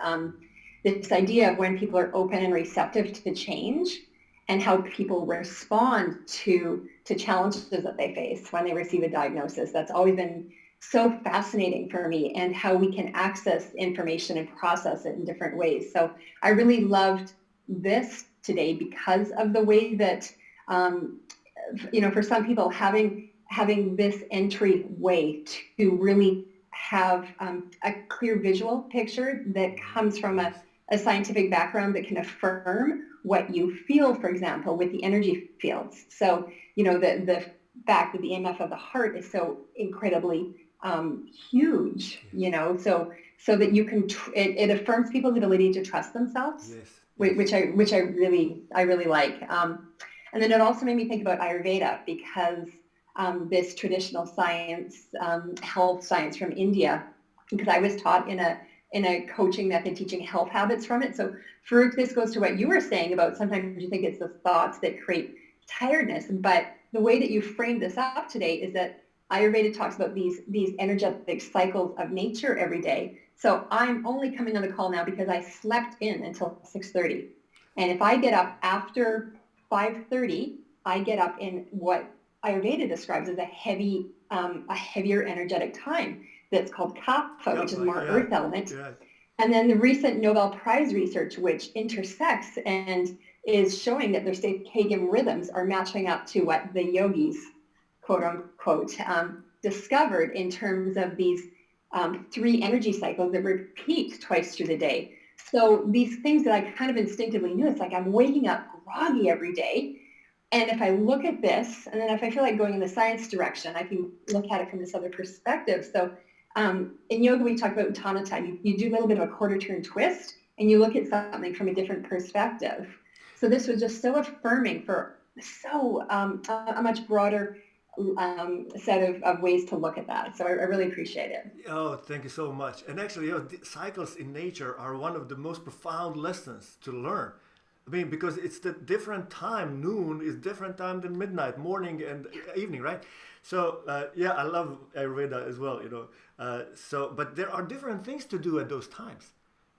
Speaker 4: this idea of when people are open and receptive to change and how people respond to challenges that they face when they receive a diagnosis. That's always been so fascinating for me, and how we can access information and process it in different ways. So I really loved this today because of the way that, for some people, having this entryway to really have a clear visual picture that comes from a scientific background that can affirm what you feel, for example, with the energy fields. So, the fact that the EMF of the heart is so incredibly huge, so that you can, it affirms people's ability to trust themselves,
Speaker 1: yes.
Speaker 4: which I really like. And then it also made me think about Ayurveda, because this traditional science, health science from India, because I was taught in a coaching method teaching health habits from it. So Farouk, this goes to what you were saying about sometimes you think it's the thoughts that create tiredness, but the way that you framed this up today is that Ayurveda talks about these energetic cycles of nature every day. So I'm only coming on the call now because I slept in until 6:30. And if I get up after 5:30, I get up in what Ayurveda describes as a heavier energetic time that's called kapha, which is more earth element.
Speaker 1: Yeah.
Speaker 4: And then the recent Nobel Prize research, which intersects and is showing that their circadian rhythms are matching up to what the yogis, quote unquote, discovered in terms of these 3 energy cycles that repeat twice through the day. So these things that I kind of instinctively knew, it's like I'm waking up groggy every day. And if I look at this, and then if I feel like going in the science direction, I can look at it from this other perspective. So in yoga, we talk about Uttanata. You do a little bit of a quarter turn twist, and you look at something from a different perspective. So this was just so affirming for a much broader set of ways to look at that. So I really appreciate it.
Speaker 1: Oh, thank you so much. And actually, the cycles in nature are one of the most profound lessons to learn. I mean, because it's the different time. Noon is different time than midnight, morning and evening, right? So I love Ayurveda as well. But there are different things to do at those times,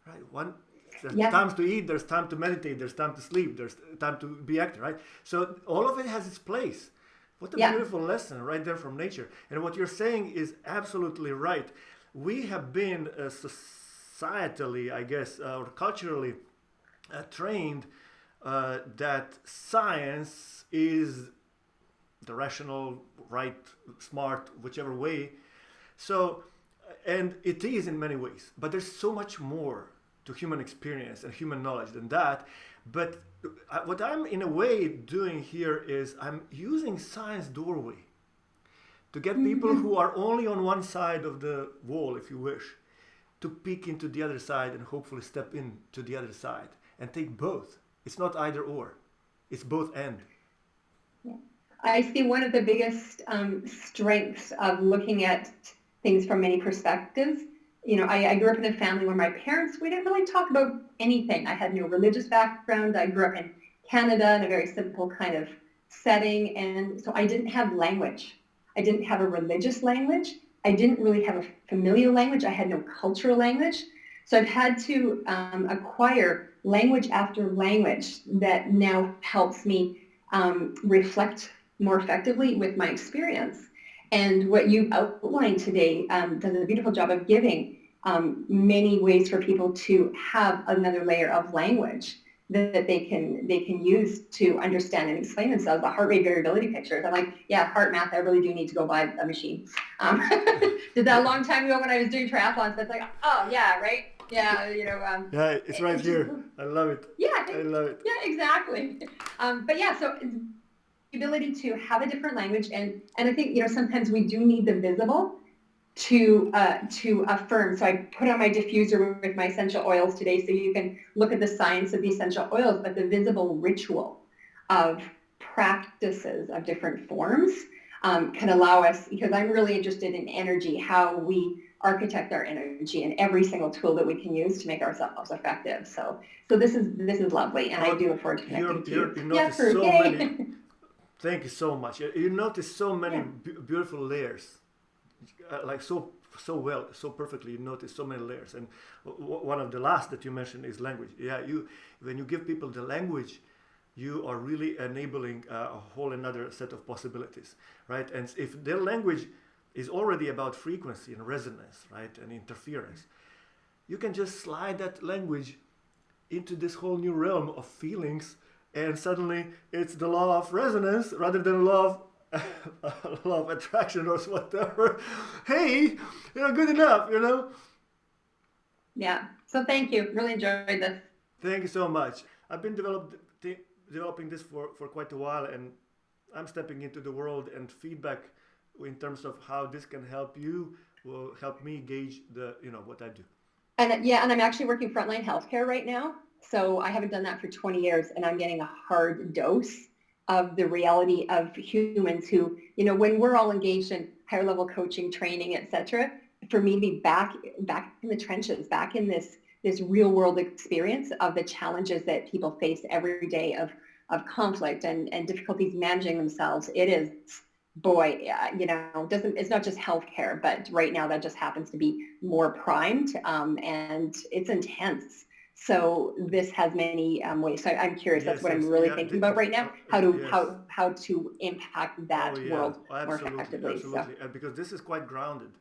Speaker 1: right? There's times to eat, there's time to meditate, there's time to sleep, there's time to be active, right? So all of it has its place. What a beautiful lesson right there from nature. And what you're saying is absolutely right. We have been societally, I guess, or culturally trained that science is the rational, right, smart, whichever way. So, and it is in many ways, but there's so much more to human experience and human knowledge than that. But what I'm in a way doing here is I'm using science doorway to get people who are only on one side of the wall, if you wish, to peek into the other side and hopefully step into the other side and take both. It's not either or, it's both and.
Speaker 4: Yeah. I see one of the biggest strengths of looking at things from many perspectives. I grew up in a family where my parents, we didn't really talk about anything. I had no religious background. I grew up in Canada in a very simple kind of setting. And so I didn't have language. I didn't have a religious language. I didn't really have a familial language. I had no cultural language. So I've had to acquire language after language that now helps me reflect more effectively with my experience. And what you outlined today does a beautiful job of giving many ways for people to have another layer of language that they can use to understand and explain themselves. The heart rate variability pictures. I'm like, yeah, heart math. I really do need to go buy a machine. Did that a long time ago when I was doing triathlons. That's like, oh yeah, right. Yeah,
Speaker 1: yeah, it's right here. I love it.
Speaker 4: Yeah,
Speaker 1: I love it.
Speaker 4: Yeah, exactly. But yeah, so the ability to have a different language, and I think sometimes we do need the visible to affirm. So I put on my diffuser with my essential oils today, so you can look at the science of the essential oils, but the visible ritual of practices of different forms can allow us, because I'm really interested in energy, how we architect our energy, and every single tool that we can use to make ourselves effective. So this is lovely, and I do look forward to connecting with you.
Speaker 1: You notice so many. Thank you so much. You notice so many beautiful layers. Like so well, so perfectly. You notice so many layers, and one of the last that you mentioned is language. Yeah, when you give people the language, you are really enabling a whole another set of possibilities, right? And if their language is already about frequency and resonance, right, and interference, you can just slide that language into this whole new realm of feelings, and suddenly it's the law of resonance rather than law of attraction or whatever. Hey, good enough,
Speaker 4: Yeah. So thank you. Really enjoyed this.
Speaker 1: Thank you so much. I've been developing this for quite a while, and I'm stepping into the world, and feedback in terms of how this can help you will help me gauge what I do.
Speaker 4: And I'm actually working frontline healthcare right now. So I haven't done that for 20 years, and I'm getting a hard dose of the reality of humans who, when we're all engaged in higher level coaching, training, etc., for me to be back in the trenches, back in this real world experience of the challenges that people face every day of conflict and difficulties managing themselves. It is, it's not just healthcare, but right now that just happens to be more primed, and it's intense. So this has many ways. So I'm curious. That's what I'm really thinking about right now. How to impact that world more effectively.
Speaker 1: Absolutely.
Speaker 4: So.
Speaker 1: Because this is quite grounded.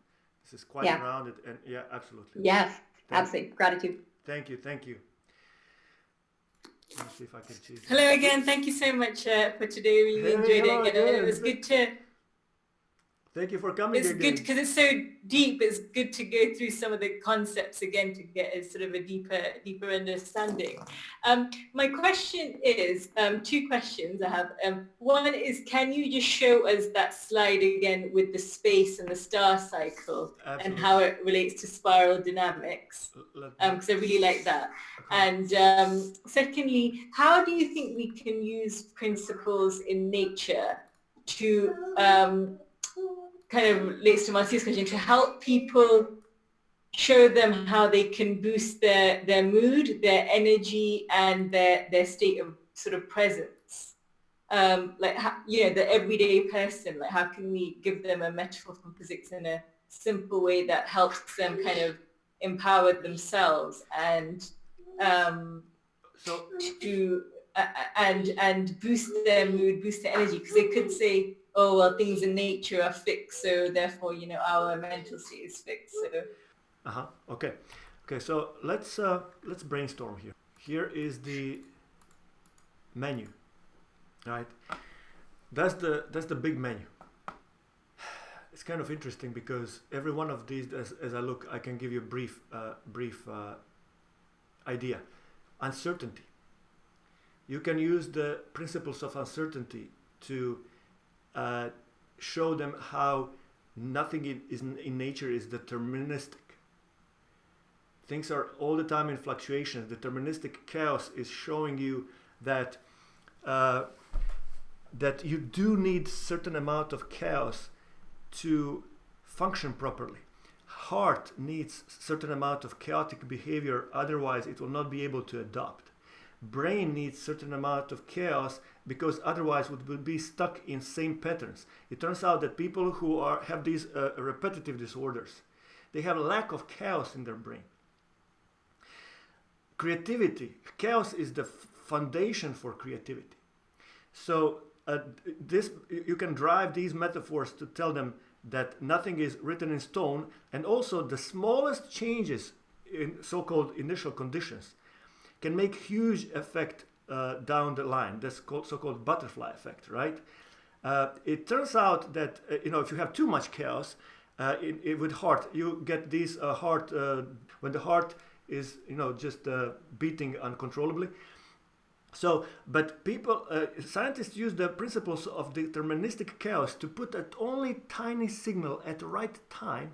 Speaker 1: This is quite grounded, and absolutely.
Speaker 4: Yes, absolutely. Gratitude.
Speaker 1: Thank you. Let me see if I can choose.
Speaker 5: Hello again. Thank you so much for today. Really enjoyed it again. It was good to.
Speaker 1: Thank you for coming again.
Speaker 5: It's good because it's so deep. It's good to go through some of the concepts again to get a sort of a deeper understanding. My question is, two questions I have. One is, can you just show us that slide again with the space and the star cycle? Absolutely. And how it relates to spiral dynamics? Because I really like that. Okay. And secondly, how do you think we can use principles in nature to kind of relates to Marcia's question, to help people, show them how they can boost their mood, their energy, and their state of sort of presence. The everyday person, like how can we give them a metaphor from physics in a simple way that helps them kind of empower themselves and and boost their mood, boost their energy, because they could say, oh, well, things in nature are fixed, so therefore, our mental state is fixed. So.
Speaker 1: Okay. So let's brainstorm here. Here is the menu, right? That's the big menu. It's kind of interesting because every one of these, as I look, I can give you a brief idea. Uncertainty. You can use the principles of uncertainty to show them how nothing in nature is deterministic. Things are all the time in fluctuations. Deterministic chaos is showing you that that you do need certain amount of chaos to function properly. Heart needs certain amount of chaotic behavior, otherwise it will not be able to adapt. Brain needs certain amount of chaos because otherwise it would be stuck in same patterns. It turns out that people who have these repetitive disorders, they have a lack of chaos in their brain. Creativity, chaos is the foundation for creativity. So you can drive these metaphors to tell them that nothing is written in stone, and also the smallest changes in so-called initial conditions can make huge effect down the line. That's called so-called butterfly effect, right? It turns out that if you have too much chaos with heart, you get these heart when the heart is just beating uncontrollably. So, but scientists use the principles of deterministic chaos to put an only tiny signal at the right time,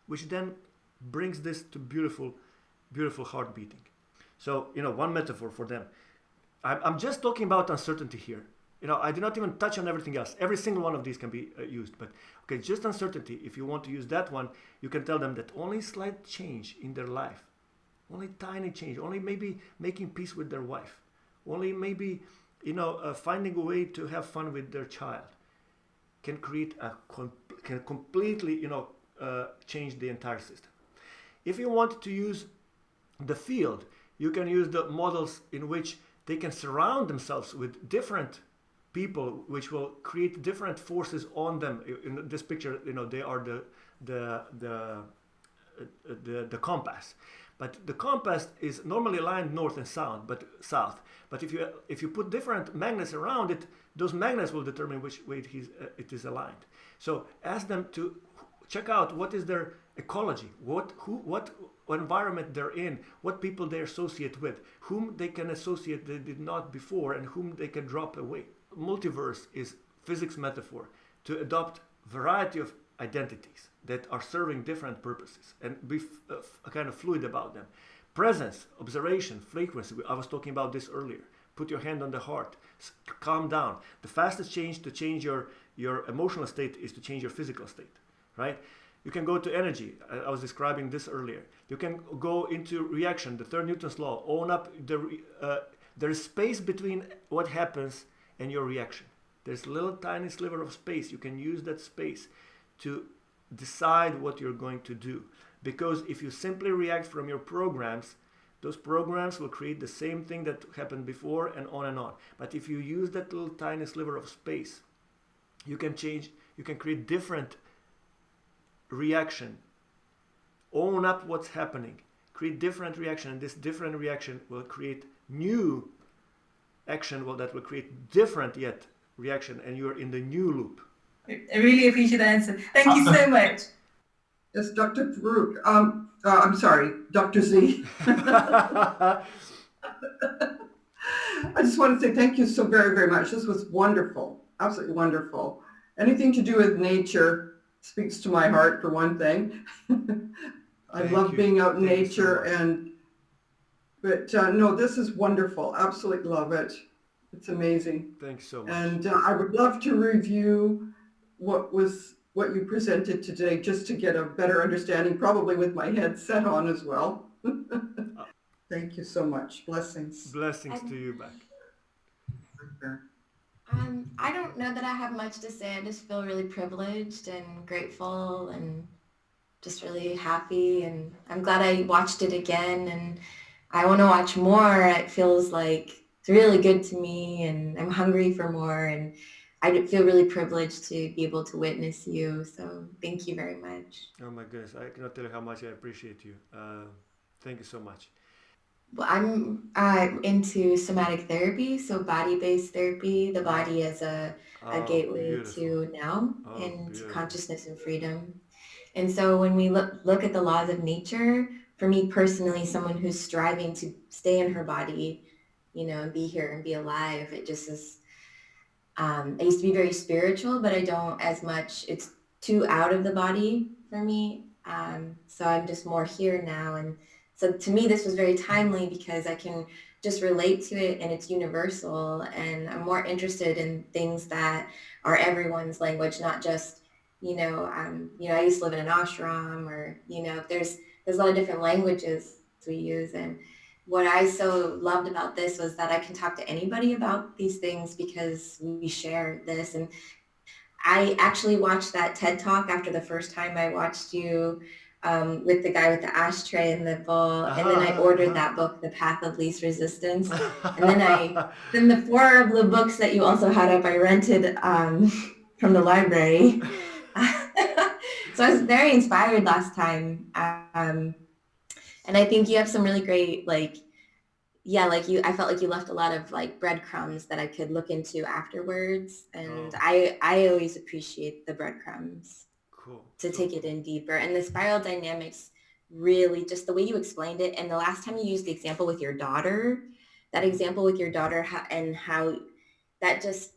Speaker 1: which then brings this to beautiful, beautiful heart beating. So, one metaphor for them. I'm just talking about uncertainty here. I do not even touch on everything else. Every single one of these can be used. But, okay, just uncertainty. If you want to use that one, you can tell them that only slight change in their life, only tiny change, only maybe making peace with their wife, only maybe, finding a way to have fun with their child can create can completely, change the entire system. If you want to use the field, you can use the models in which they can surround themselves with different people, which will create different forces on them. In this picture, they are the compass. But the compass is normally aligned north and south. But if you put different magnets around it, those magnets will determine which way it is aligned. So ask them to check out what is their ecology, what environment they're in, what people they associate with, whom they can associate they did not before, and whom they can drop away. Multiverse is physics metaphor to adopt variety of identities that are serving different purposes and be kind of fluid about them. Presence, observation, frequency. I was talking about this earlier. Put your hand on the heart. Calm down. The fastest change to change your emotional state is to change your physical state, right? You can go to energy. I was describing this earlier. You can go into reaction, the third Newton's law. Own up. There is space between what happens and your reaction. There's a little tiny sliver of space. You can use that space to decide what you're going to do. Because if you simply react from your programs, those programs will create the same thing that happened before and on and on. But if you use that little tiny sliver of space, you can create different reaction. Own up what's happening. Create different reaction, and this different reaction will create new action that will create different yet reaction, and you're in the new loop.
Speaker 5: I really appreciate the answer. Thank you so much.
Speaker 3: Yes, Dr. Farouk. I'm sorry, Dr. Z. I just want to say thank you so very, very much. This was wonderful, absolutely wonderful. Anything to do with nature speaks to my heart, for one thing. I love being out in nature, but no, this is wonderful. Absolutely love it. It's amazing.
Speaker 1: Thanks so much.
Speaker 3: And I would love to review what you presented today, just to get a better understanding, probably with my headset on as well. Thank you so much. Blessings.
Speaker 1: Blessings to you back.
Speaker 6: I don't know that I have much to say. I just feel really privileged and grateful and just really happy. And I'm glad I watched it again, and I want to watch more. It feels like it's really good to me, and I'm hungry for more. And I feel really privileged to be able to witness you. So thank you very much.
Speaker 1: Oh my goodness, I cannot tell you how much I appreciate you. Thank you so much.
Speaker 6: Well, I'm into somatic therapy, so body-based therapy, the body as a gateway
Speaker 1: beautiful.
Speaker 6: to now and
Speaker 1: Beautiful.
Speaker 6: consciousness and freedom. And so when we look at the laws of nature, for me personally, someone who's striving to stay in her body, and be here and be alive, it just is, I used to be very spiritual, but I don't as much. It's too out of the body for me. So I'm just more here now. And so to me, this was very timely because I can just relate to it, and it's universal. And I'm more interested in things that are everyone's language, not just, I used to live in an ashram, or, there's a lot of different languages we use. And what I so loved about this was that I can talk to anybody about these things because we share this. And I actually watched that TED Talk after the first time I watched you with the guy with the ashtray and the bowl. And then I ordered that book, The Path of Least Resistance. And then the 4 of the books that you also had up, I rented from the library. So I was very inspired last time. And I think you have some really great, like, yeah, like I felt like you left a lot of like breadcrumbs that I could look into afterwards. And I always appreciate the breadcrumbs
Speaker 1: Cool.
Speaker 6: to
Speaker 1: So
Speaker 6: take it in deeper. And the spiral dynamics, really just the way you explained it. And the last time you used the example with your daughter, that example with your daughter and how that just,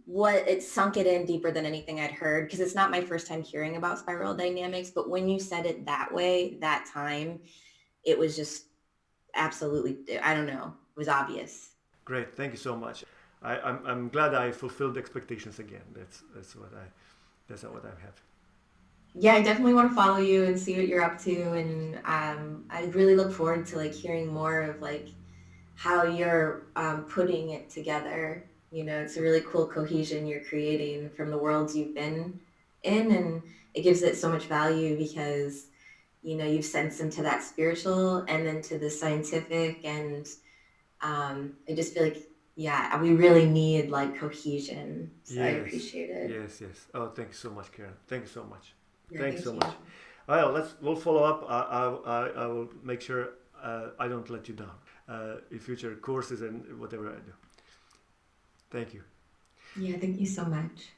Speaker 6: what it sunk it in deeper than anything I'd heard, because it's not my first time hearing about spiral dynamics, but when you said it that way, that time, it was just absolutely, I don't know, it was obvious.
Speaker 1: great. Thank you so much. I'm glad I fulfilled expectations again. That's what I'm happy.
Speaker 6: Yeah, I definitely want to follow you and see what you're up to, and I really look forward to like hearing more of like how you're putting it together. You know, it's a really cool cohesion you're creating from the worlds you've been in, and it gives it so much value because, you know, you've sensed into that spiritual and then to the scientific, and I just feel like, yeah, we really need like cohesion. So I
Speaker 1: Yes,
Speaker 6: appreciate it.
Speaker 1: yes. Oh, thank you so much, Karen. Thank you so much.
Speaker 6: Yeah,
Speaker 1: Thanks
Speaker 6: thank
Speaker 1: so
Speaker 6: you.
Speaker 1: much. Well, we'll follow up. I will make sure I don't let you down in future courses and whatever I do. Thank you.
Speaker 6: Yeah, thank you so much.